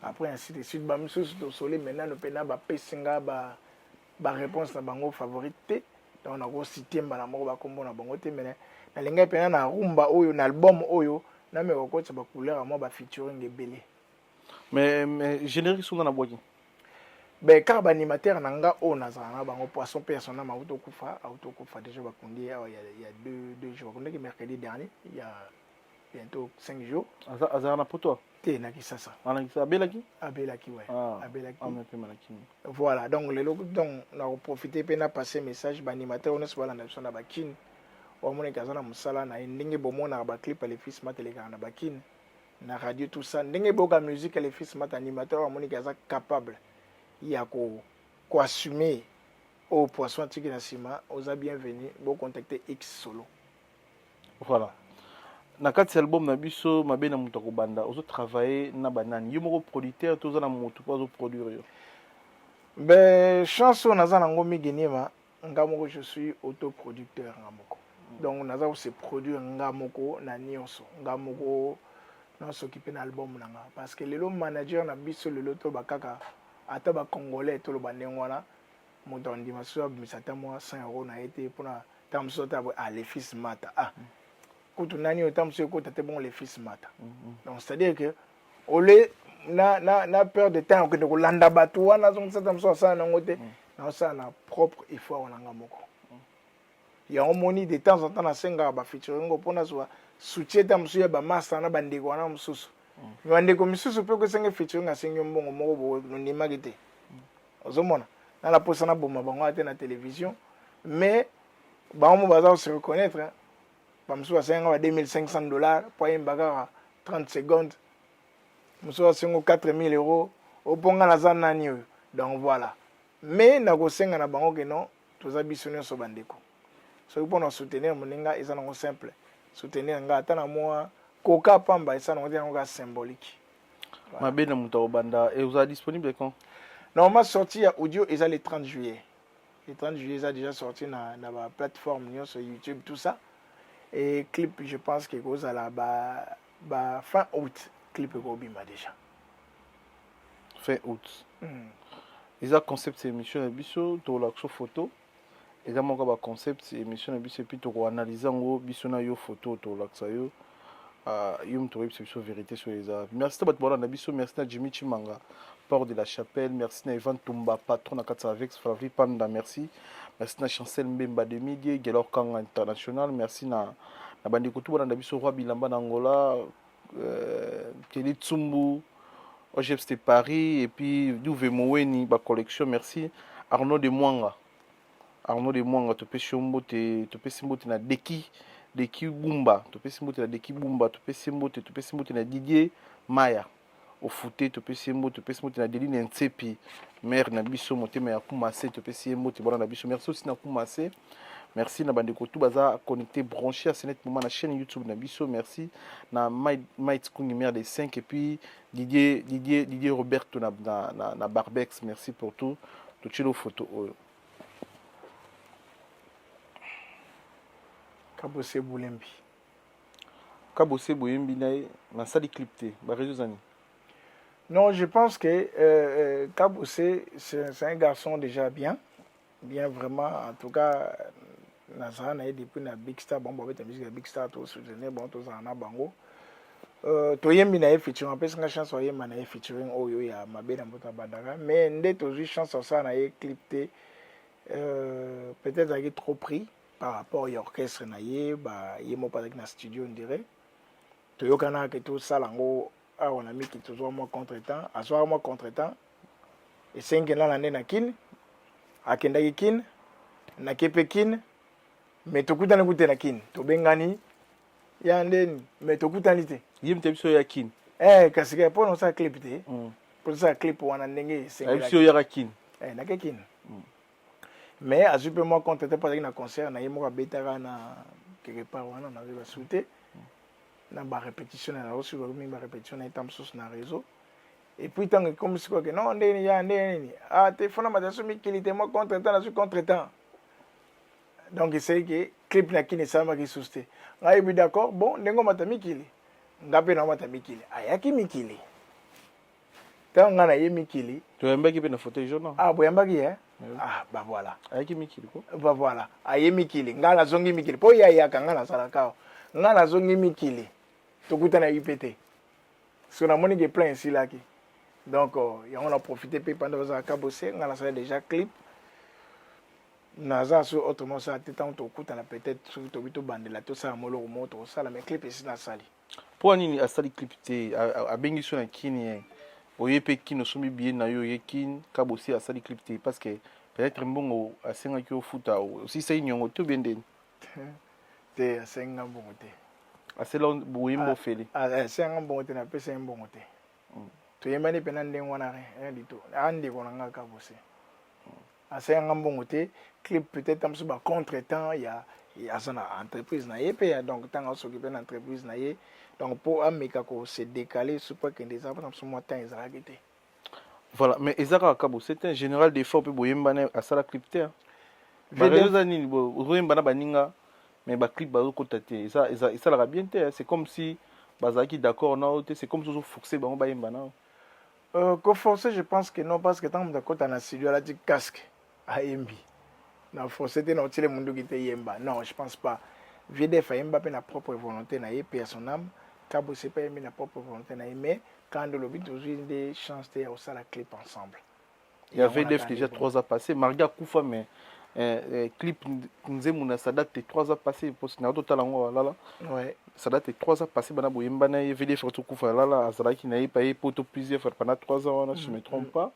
après ainsi de suite ba misusu to soleil maintenant no pena ba pesinga ba réponse na bango favorite donc na ko citer mbala moko ba kombo na bango te mais na lenga pena na rumba oyo na album oyo na me ko tsa ba couleur mo ba featuring ebele mais générique songa na boki ben car animateur nanga o nazana bango poisson personnel ma autokufa déjà ba kondi il y a deux jours on est mercredi dernier il y a bientôt 5 jours azana pour toi te na kisasa ana kisasa abelaki ouais abelaki pe malaki voilà donc les locaux donc na profiter pe na passer message ba animateur on est sur la nation na bakin o mona kazana musala na ndenge bomona ba clip les fils mateleka na bakin na radio tout ça ndenge boka musique les fils mat animateur o mona kaza capable ya ko assumer au poisson tiki na sima oza bienvenue bo contacter X solo voilà na kati album na biso mabe na moto kobanda ozo travailler na banani yo moko producteur toza na moto ko zo produire yo ben chanson naza nango migenima nga moko je suis autoproducteur nga moko donc naza ko se produire nga moko na nyonso nga moko na s'occuper na album nanga parce que lelo manager na biso lelo to bakaka ata ba congolais to lo bandeng wana moto ndima so misata moi 100 € na été pour na tamso ta les fils mata kutu nani otamso ko tate bon les fils mata donc c'est à dire que ole na peur de temps que ko landa batu wana so tamso ça na ngote na ça na propre effort wana ngamoko ya omoni de temps en temps na senga ba featuring ngo pona so soutien tamso ya ba master na bandeko wana mususu bandeko misusu pe ko senga featuring asengi mbongo moko bo ndima kite ozomona na la posa na boma bango ate na télévision mais bango baza se reconnaître bamsusu asenga ba $2500 pour yembaka 30 secondes mususu asenga 4000 € oponga na za nani oyo donc voilà mais na ko senga na bango ke non toza biso nyonso bandeko so pour nous soutenir moninga eza nango simple soutenir nga ata na moi koka pamba eza nango yango symbolique mabe na moto kobanda et vous êtes disponible quand normalement sorti à audio eza le 30 juillet le 30 juillet ça déjà sorti na la plateforme sur YouTube tout ça et clip je pense que cause à la fin août clip ko bima déjà fin août ils a concept émission na biso to la photo et mon ba concept émission na biso puis to analyser ngo biso na yo photo to la yo yum to biso vérité sur les arts merci à batbora na biso merci na Jimmy Chimanga port de la chapelle merci na Ivan Tumba patron na katsa avec Flavie Panda merci na Chancel Mbemba de Midi Gelor Kanga international merci na bandeko tout na biso roi Bilamba na Angola Kelly Tsumbu OGFT Paris et puis Douve Moweni ba collection merci Arnaud de Mwanga to pesi mbote na Deki Bumba to pesi mbote na Deki Bumba to pesi mbote na Didier Maya au footé to pesi mbote na Deline Ntsepi mère na biso motema ya Kumase to pesi mbote bona na biso merci aussi na Kumase merci na bandeko tout baza connecté branché à cette moment na chaîne YouTube na biso merci na Might Kungi mère des 5 et puis Didier Roberto na Barbex merci pour tout chilo photo Kabose Bouyembi na sali clip te ba réseaux ani Non, je pense que Kaboussé, c'est un garçon déjà bien vraiment. En tout cas, Nazara n'a depuis na Big Star, bon, la musique Big Star, tout soutenir, bon, tout ça en a bango. Toyembi na featuring, parce que chance oyemba na featuring oyo ya mabe na mbota bandaka, mais ndé tozu chance ça na clipté peut-être avec trop pris par rapport à l'orchestre na ba yemo pas avec na studio on dirait. Toyokana que tout ça lango on a mis qui toujours moi contretemps, à soir moi contretemps. Et 5 ans l'année na kin, akenda kin, na kepe kin, mais tokuta na kuta na kin, to bengani ya ndeni, mais tokuta nite. Yim tebso ya kin. Kasi que pour nous ça clip te. Pour ça clip wana ndenge 5 ans. Tebso ya kin. Na kin. Mais à super moi contretemps pas na concert na yemo ka betara na quelque part wana na va souter. Na ba répétition na reçu ba répétition na itam sous na réseau. Et puis tant que comme si quoi que non ndeni ya ndeni téléphone ma daso mi kilité moi contretemps na sur contretemps. Donc c'est que clip na kini sama ki souste. Ngai bi d'accord bon ndengo mata mikili. Ngape na mata mikili. Ayaki mikili. Tant ngana ye mikili. To yamba ki pe na fauteuil jaune. Boyamba ki bah voilà. Ayaki mikili ko. Bah voilà. Aye mikili. Ngana zongi mikili. Po ya kangana salaka. Ngana zongi mikili. Tokuta na UPT. Parce qu'on a moni qui plein ici là qui. Donc on a profité pendant que ça a cabossé, on a déjà clip. Naza sur autrement ça tant to kuta na peut-être sur to bito bandela to ça molo moto ça la mais clip ici na sali. Pour nini asali clip te a bengi sur na kini oyepe kino somi bien na yo yekin kabosi asali clip te parce que peut-être mbongo asenga ki ofuta aussi c'est nyongo to benden. Te asenga mbongo te. Asela boyembo feli. Asenga mbongo te na pesa mbongo te. To yemani pena ndenge wana rien du tout. Andi ko nga kabosi. Asenga mbongo te. Clip peut-être comme ça contre-temps il y a une entreprise na yé donc tant on s'occupe d'une entreprise na yé donc pour ameka ko se décaler sur pas que des avant ce temps ils arrêté. Voilà, mais Ezara Kabo c'est un général d'effort pour boyemba na asala clip te. Ba nini bo boyemba na baninga mais ba clip ba ko tate ça la bien te c'est comme si bazaki d'accord na ote c'est comme si forcer ba boyemba na. Ko forcer je pense que non parce que tant d'accord dans la studio la dit casque à Mbi. Na forcété na otile mundu qui te yemba. Non, je pense pas. VDF a yemba pe na propre volonté na ye pe son âme. Kabo c'est pas yemba na propre volonté na ye mais quand de l'obit toujours des chances de au ça la clip ensemble. Il y a VDF déjà 3 ans passé, Marga Koufa mais clip nzemu na ça date 3 ans passé parce que na total ngo là. Ouais. Ça date 3 ans passé bana boyemba na ye VDF to Koufa là azala ki na ye pa ye poto plusieurs fois pendant 3 ans si je me trompe pas.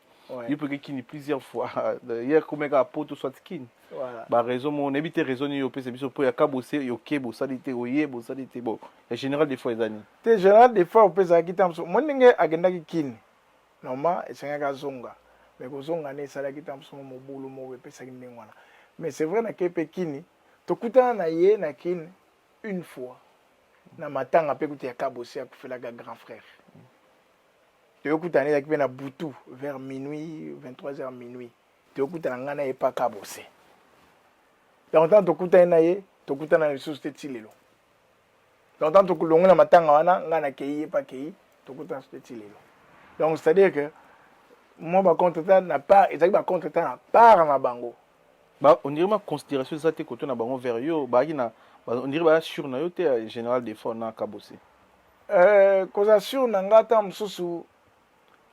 Il peut qu'il y ait plusieurs fois. Hier, comme il y a un pot soit skin. Bah raison, mon éviter raison il y a c'est bien pour y a cabosser, il y a kebo, ça dit bon, ça dit bon. En général des fois les années. En général des fois on peut ça qui t'aime. Moi n'ingue agenda qui kin. Normal, c'est un gars zonga. Mais ko zonga ne ça qui t'aime son mon boulot mon peut ça qui n'engwana. Mais c'est vrai na kepe kini. To kuta na ye na kin une fois. Na matanga pe kuta ya cabosser pour faire la grand frère. Tu écoutes à Boutou vers minuit, 23h minuit. Tu écoutes à Ngana et pas Kabosé. Longtemps tu écoutes à Naye, tu écoutes à la source de Tilelo. Longtemps tu écoutes à Matanga, Ngana Kei et pas Kei, tu écoutes à la Tilelo. Donc c'est-à-dire que moi, ma contre-temps n'a pas, et ça ma contre-temps n'a pas en bango. Bah, on dirait ma considération de ça, t'es côté na bango vers yo, bah, on dirait bah sur na yo, t'es général des fois na Kabosé. Cause sur Nangata Msusu.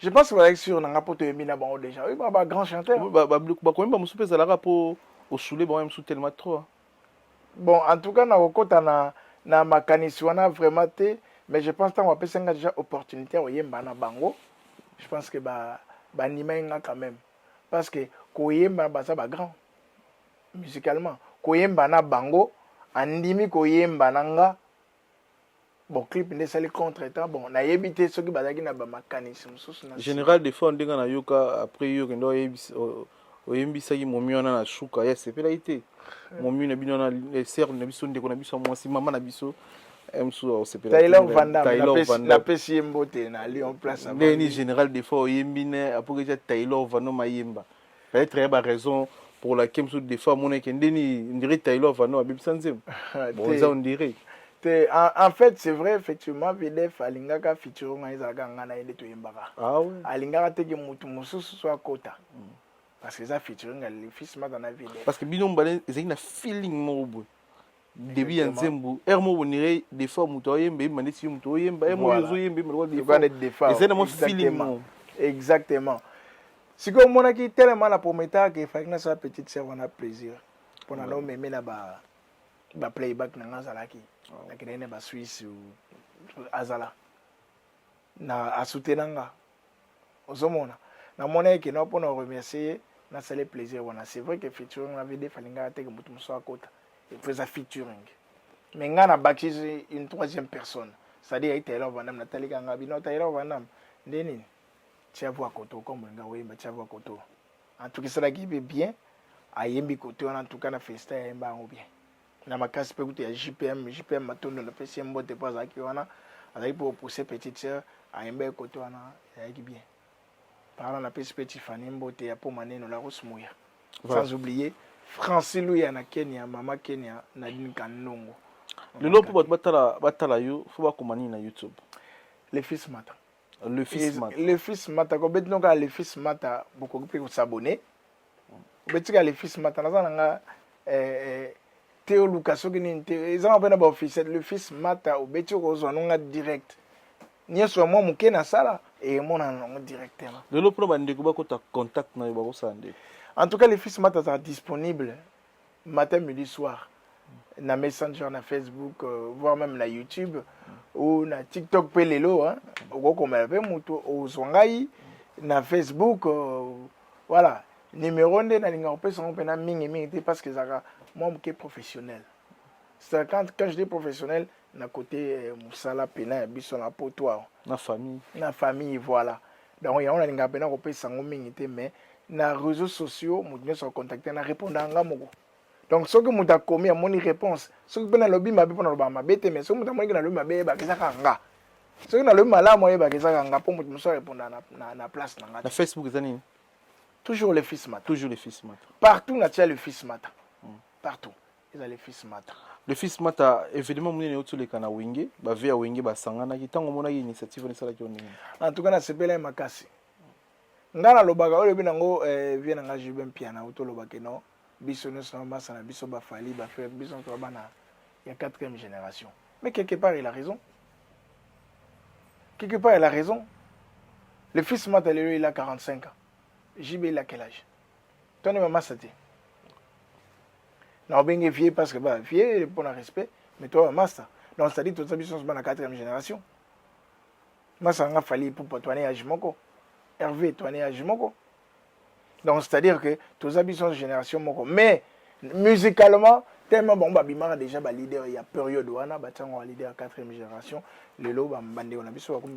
Je pense que c'est sûr, on a pas terminé déjà. Oui, bah grand chanteur. Quand même, je pense pour au soulé, bon, je tellement trop. Bon, en tout cas, na makanisi wana vraiment té, mais je pense que on va passer déjà opportunité au yemba na bango. Je pense que ba nimenga quand même parce que ko yemba ba ça ba grand musicalement. Ko yemba na bango, andimi ko yemba nanga. Bon, clip n'est pas contre-temps. Bon, on a évité ce qui va être un mécanisme. Général, des fois, on dit qu'on yoka après yo qu'on doit oyembisa ki momi wana na shuka yes c'est pas été momi na bino na les serres na biso ndeko na biso moi si maman na biso emso c'est pas Taylor Van Damme na pesi mbote na Lyon place ni général des fois oyembine après que Taylor Van Damme yemba peut-être il y a raison pour laquelle des fois mon ekendeni on dirait Taylor Van Damme abib sanzem bon ça on dirait En fait, c'est vrai, effectivement, VDF, Alingaka featuring Aizaka Ngana et Toyembaka. Ah ouais. Alingaka teke mutu mususu soit kota. Parce que ça featuring le fils mata na VDF. Parce que bino mbale ezali na feeling moko. Début ya nzembo. Ermo bonire des fois mutu oyembe mane si mutu oyemba ermo yozo yembe melo des fois. Et c'est mo feeling. Exactement. Si comme mon qui tellement la prometteur que fait que sa petite sœur on a plaisir. Pour na l'homme aimer na ba playback na ngazalaki. Na kene ba Suisse ou azala. Na asutenanga. Ozomona. Na mona que non pour nous remercier, na salé plaisir on a. C'est vrai que featuring la vidéo falinga te que mutu muso akota. Et puis ça featuring. Mais ngana baptise une troisième personne. C'est-à-dire Taylor Vanam Nathalie Kangabi no Taylor Vanam. Ndeni. Tiavo à Koto, comme on a Tiavo à Koto. En tout cas, ça qui est bien. À Yembi Koto, en tout cas, na festa Yemba ou bien. Na ma casse peut goûter à JPM Matondo, le PCM Bote pas à Kiwana. Alors, pour pousser petite sœur à Yemba Koto, on a bien. Parlant la petite Fanny Mbote, à Pomane, nous la Rosmouya. Sans oublier, Francis Louis na Kenya, Mama Kenya, Nadine Kanongo. Le nom pour batala yo, faut voir comment na YouTube. Les fils matin. Le fils Mata. Le fils Mata, quand on a le fils Mata, beaucoup plus s'abonner. Betika le fils Mata, na Théo Lucas, ils ont appelé officiel le fils Mata au Betio Rozonga direct. Ni soit moi muke na sala et mon en directement. Le lot pour bande ko ta contact na ba sande. En tout cas, le fils Mata est disponible matin, midi, soir. Na Messenger, na Facebook, voire même na YouTube ou na TikTok pelelo hein ou comme elle veut muto au zongai na Facebook voilà numéro ndé na linga opé son pena mingi parce que ça moi qui est professionnel. C'est quand je dis professionnel na côté musala pena biso na potoir na famille voilà. Donc il y a on a linga pena opé sango mingi mais na réseaux sociaux mutu so contacter na répondre nga moko. Donc, ce que vous avez commis à mon réponse, ce que vous avez dit, c'est que vous avez dit, mais ce que vous avez dit, c'est que vous avez dit, ce que vous avez dit, c'est que pour me répondre à la place. La Facebook, c'est toujours le fils Mata. Toujours le fils Mata. Partout, il y a le fils Mata. Partout, il y a le fils Mata. Le fils Mata, évidemment, nous sommes tous les canaux Wenge, via Wenge, Basangana, qui ont une initiative. En tout cas, c'est Bela Makasi. Ngana lobaga, ole binango vient nga jibem piana, auto lobake no. Biso nous sommes na biso ba fali ba frère biso to bana il y a 4e génération. Mais quelque part il a raison. Quelque part il a raison. Le fils Mata il a 45 ans. JB il a quel âge? Toi maman c'était. Non bien vieux parce que bah vieux pour le respect mais toi master. Donc ça dit tout ça biso na 4e génération. Massa nga fali pour toi né âge moko. Hervé toi né âge moko. Donc, c'est-à-dire que tous les sont de génération. Mais, musicalement, tellement bon, Bimara déjà leader, il y a période où on a un leader 4e génération. Le lot, on a un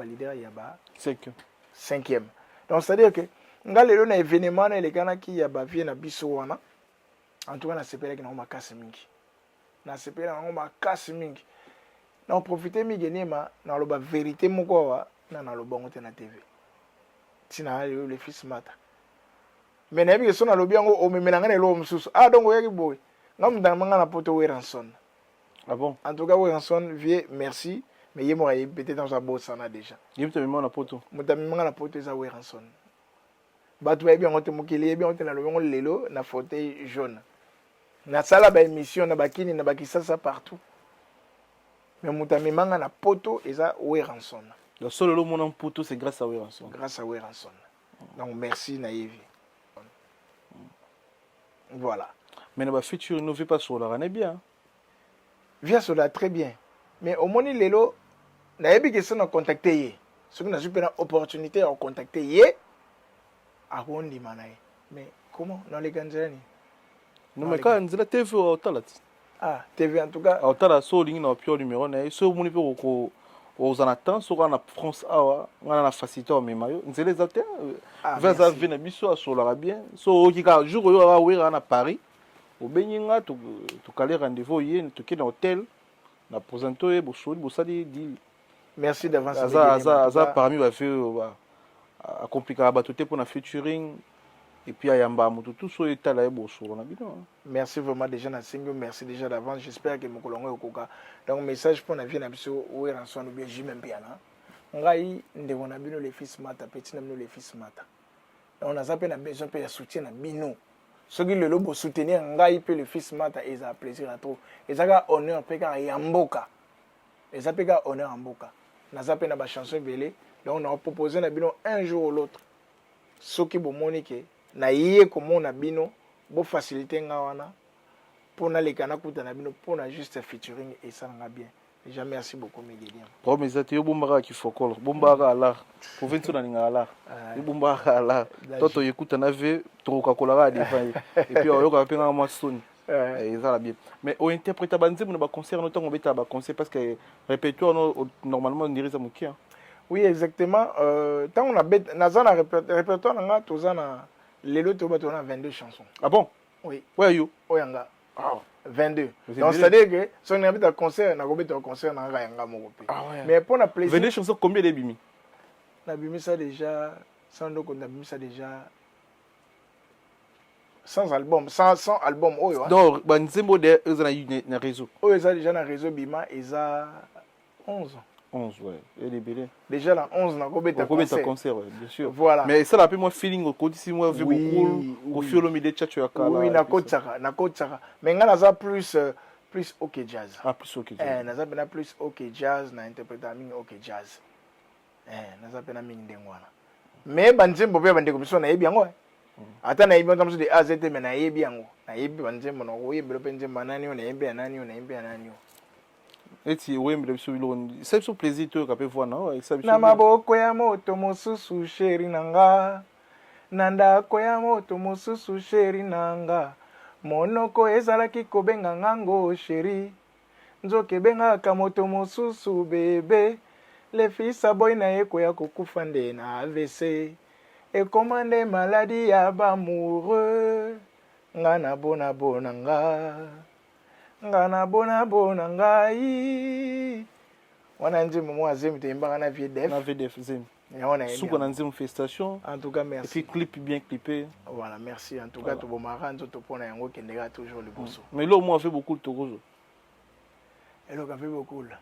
leader, il y a 5e. Donc, c'est-à-dire que, on a un événement, les gens qui ont vie na biso wana. En tout cas, on a sepelé que on a casse mingi. On a sepelé on a casse mingi. On profiter mingi ma, na la vérité moko wa, na le bon na TV. Tina le fils Mata. Mais na bi sona lobi yango o memenanga le mususu ah donc oyaki boy ngam ndamanga na poto Weranson. Ah bon? En tout cas Weranson vie merci mais yemo peut-être dans sa bosse na déjà yemo te memanga na poto mutamimanga na poto za Weranson batu ba bien ote mokili bien ote na lobi lelo na fauteuil jaune na sala ba émission na bakini na bakisasa partout mais mutamimanga na poto eza Weranson. Le seul lo mon poto c'est grâce à Weranson. Grâce à Weranson. Donc merci Naïvi. Voilà. Mais le futur ne vit pas sur la rane bien. Via cela très bien. Mais au moins lelo, na yebi que ça n'a contacté yé. Ce que n'a pas une opportunité à contacter yé. À Wondi manaï. Mais comment dans les Ganzani? Non mais quand on TV au talat. Ah TV en tout cas. Au talat so ligne na pio numéro na so moni pe ko aux anatans so na France awa ngana na facilité au memayo. Nzele zaté. Vaza vina biso sur la bien. So ki ka jour yo wa wera na Paris. Au beninga to caler rendez-vous hier to dans hôtel na présento e bosoli bosali di. Merci d'avance. Ça parmi va faire à compliquer à battre pour na featuring et puis ayamba moto tout so etala e bosoro na bino. Merci vraiment déjà na singo, merci déjà d'avance. J'espère que mon colongo okoka. Donc message pour na vie na biso ou rançon ou bien même bien là. Ngai ndeko na bino les fils mata petit na bino les fils mata. On a zappé na besoin de soutien na bino. Ce qui le lobo soutenir ngai pe le fils mata et ça plaisir à trop. Et ça ga honneur pe ka yamboka. Et ça pe ka honneur en boka. Na zappé na ba chanson belé. Donc on a proposé na bino un jour ou l'autre. Ce qui bo monique na yé comme na bino bo faciliter nga wana pour na lekana kuta na bino pour na juste featuring et ça nga bien. Déjà merci beaucoup Miguelien. Pro mais yo bombaka ki fokolo. Bombaka ala. Pour venir na ninga ala. Yo bombaka ala. Toto yekuta na ve troka kolara devant. Et puis yo ka penga moi son. Et ça la bien. Mais au interpréter banzem na ba concert no tango beta ba concert parce que répertoire normalement on dirait ça mukia. Oui, exactement. Tant on a nazana répertoire nga tozana lelo to ba tona 22 chansons. Ah bon? Oui. Ouais you. Oyanga. Ah. 22. Donc c'est-à-dire que si on invite à concert, na gobeta au concert na nga moko pe. Mais pour na plaisir. 22 chansons combien de bimi? Na bimi ça déjà sans donc on a bimi ça déjà 100 albums, 100 albums oyo. Donc banzembo de ezana na réseau. Oyo ça déjà na réseau bima eza 11. 11 ouais, et les bélés. Déjà la 11 na gobeta concert ouais, bien sûr. Voilà. Mais ça la peu moi feeling au côté si moi vu beaucoup au fiolo mi de tchatcho ya kala. Oui, na kotaka. Mais nga naza plus OK jazz. Ah plus OK jazz. Naza bena plus OK jazz na interpréter mingi OK jazz. Naza bena mingi ndengwana. Mais banzembo pe bandeko biso na yebi yango. Ata na yebi ntamso de AZT mais na yebi yango. Na yebi banzembo na oyebelo pe nzembo nani na yebi nani na yebi nani. Et si oui mais biso bilon c'est so plaisir to ka pe voir na ouais ça biso. Na maboko ya moto mosusu sheri nanga. Nanda ko ya moto mosusu sheri nanga. Monoko ezalaki kobenga ngango sheri. Nzoke benga ka moto mosusu bebe. Le fils a boy na eko ya kokufa nde na AVC. Et commande maladie ya bamoureux. Nga na bona nga. Nga na bona ngai. Wana nzimbo mo azemi te mbaka na VDF. Na VDF zem. Souko na nzimbo félicitations. En tout cas merci. Et puis clip bien clippé. Voilà, merci. En tout cas to bomara nzoto pona yango kendeka toujours le bosso. Mais là moi fait beaucoup de togozo. Et là fait beaucoup là.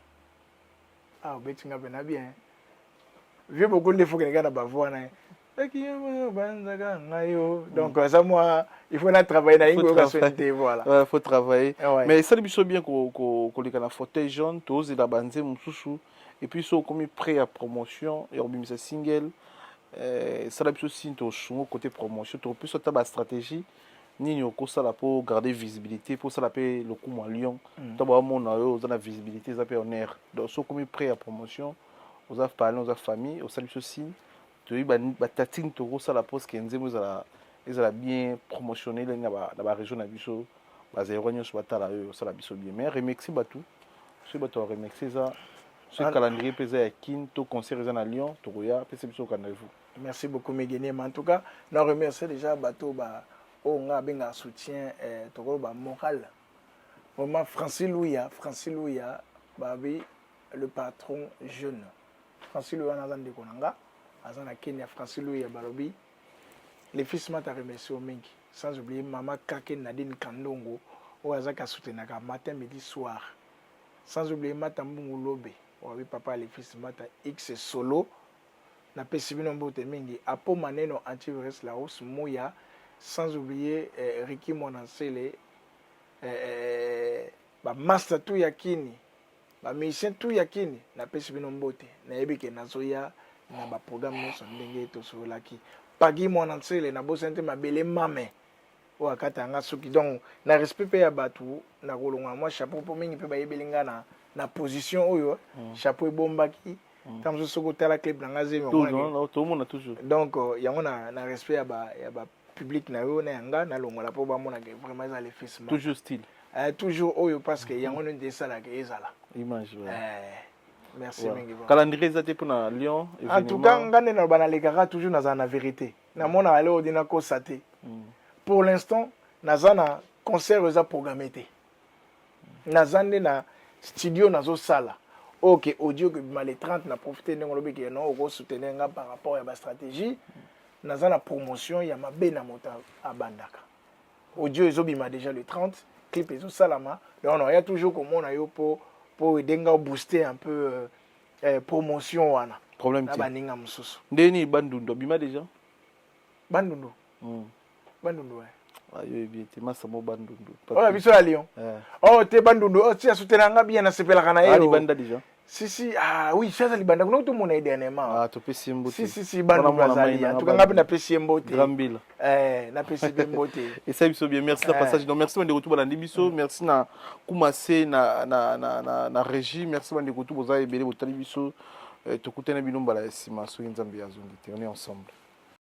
Ah, betinga bena bien. Vu beaucoup de fois que les gars na bavoa na. Donc ça moi il faut travailler dans une voilà. Ouais, faut travailler. Ouais. Mais ça le bien qu'on les na fauteuil jaune, tous et la banze mususu et puis so comme prêt à promotion et on bim sa single ça la biso sinto chungo côté promotion to plus ta ba stratégie ni nyoko ça la pour garder visibilité pour ça la paix le coup moi Lyon to ba mon na yo za na visibilité ça peut en air. Donc so comme prêt à promotion aux a parlé aux a famille au salut ceci tu ba tatine to ça la pose kenzemo za bien promotionner na ba région na biso ba zéro nyos batala yo ça la biso bien mais remixer batou ce batou remixer ça ce calendrier pesa ya kin to concert à Lyon to ya pesa biso kana vous. Merci beaucoup Mégéné, mais en tout cas nous remercions déjà bateau ba on a bien un soutien to ba moral vraiment Francis Louia babi le patron jeune Francis Louia na zande konanga azana Kenya Francis Louia balobi les fils mata remercier au mingi sans oublier maman Kake Nadine Kandongo o azaka soutenaka matin midi soir sans oublier Matambungu Lobe oui papa les fils mata X solo na pesibino mbote mingi apo maneno antivirus la hausse moya sans oublier Ricky Monansele ba master tout yakini ba musicien tout yakini na pesibino mbote na yebike nazoya na ba programme no so ndenge to so laki pagi Monansele na bosente mabele mame o akata nga soki donc na respect pe ya batu na kolonga moi chapeau pour mingi pe ba yebelinga na position oyo chapeau bombaki tant que soko tala clip na ngazemi tout le monde toujours donc yango na respect ya ba public na yo na yanga na longola po ba mona vraiment ça les fils toujours style toujours oyo parce que yango ne desala ke ezala image merci mingi calendrier za te pour na Lyon en tout cas ngane na bana lekaka toujours na vérité na mona ale odina ko sate pour l'instant nazana concert za programmé te nazande na studio nazo sala OK audio que les 30 na profiter ngolobi que non au soutenir nga par rapport à ma stratégie naza na promotion ya mabe na moto abandaka audio ezobima déjà le 30 clip ezosalama donc on a toujours komona yo po edenga booster un peu promotion wana problème na baninga mosusu ndeni bandundu abima déjà bandundu bandundu ouais ayo ebite masa mo bandundu ola biso ya Lyon oh te bandundu oh tia soutenanga bien na sepelaka na ali banda déjà si oui ça libanda kuna to mona dernièrement to pesi mbote si bandundu azali en tout cas ngapi na pesi mbote grambila na pesi mbote et ça biso bien merci na passage donc merci bande retour balandi biso merci na kumase na régie merci bande retour boza ebele botali biso tokutana bino mbala ya sima so nzambe yazongi te on est ensemble.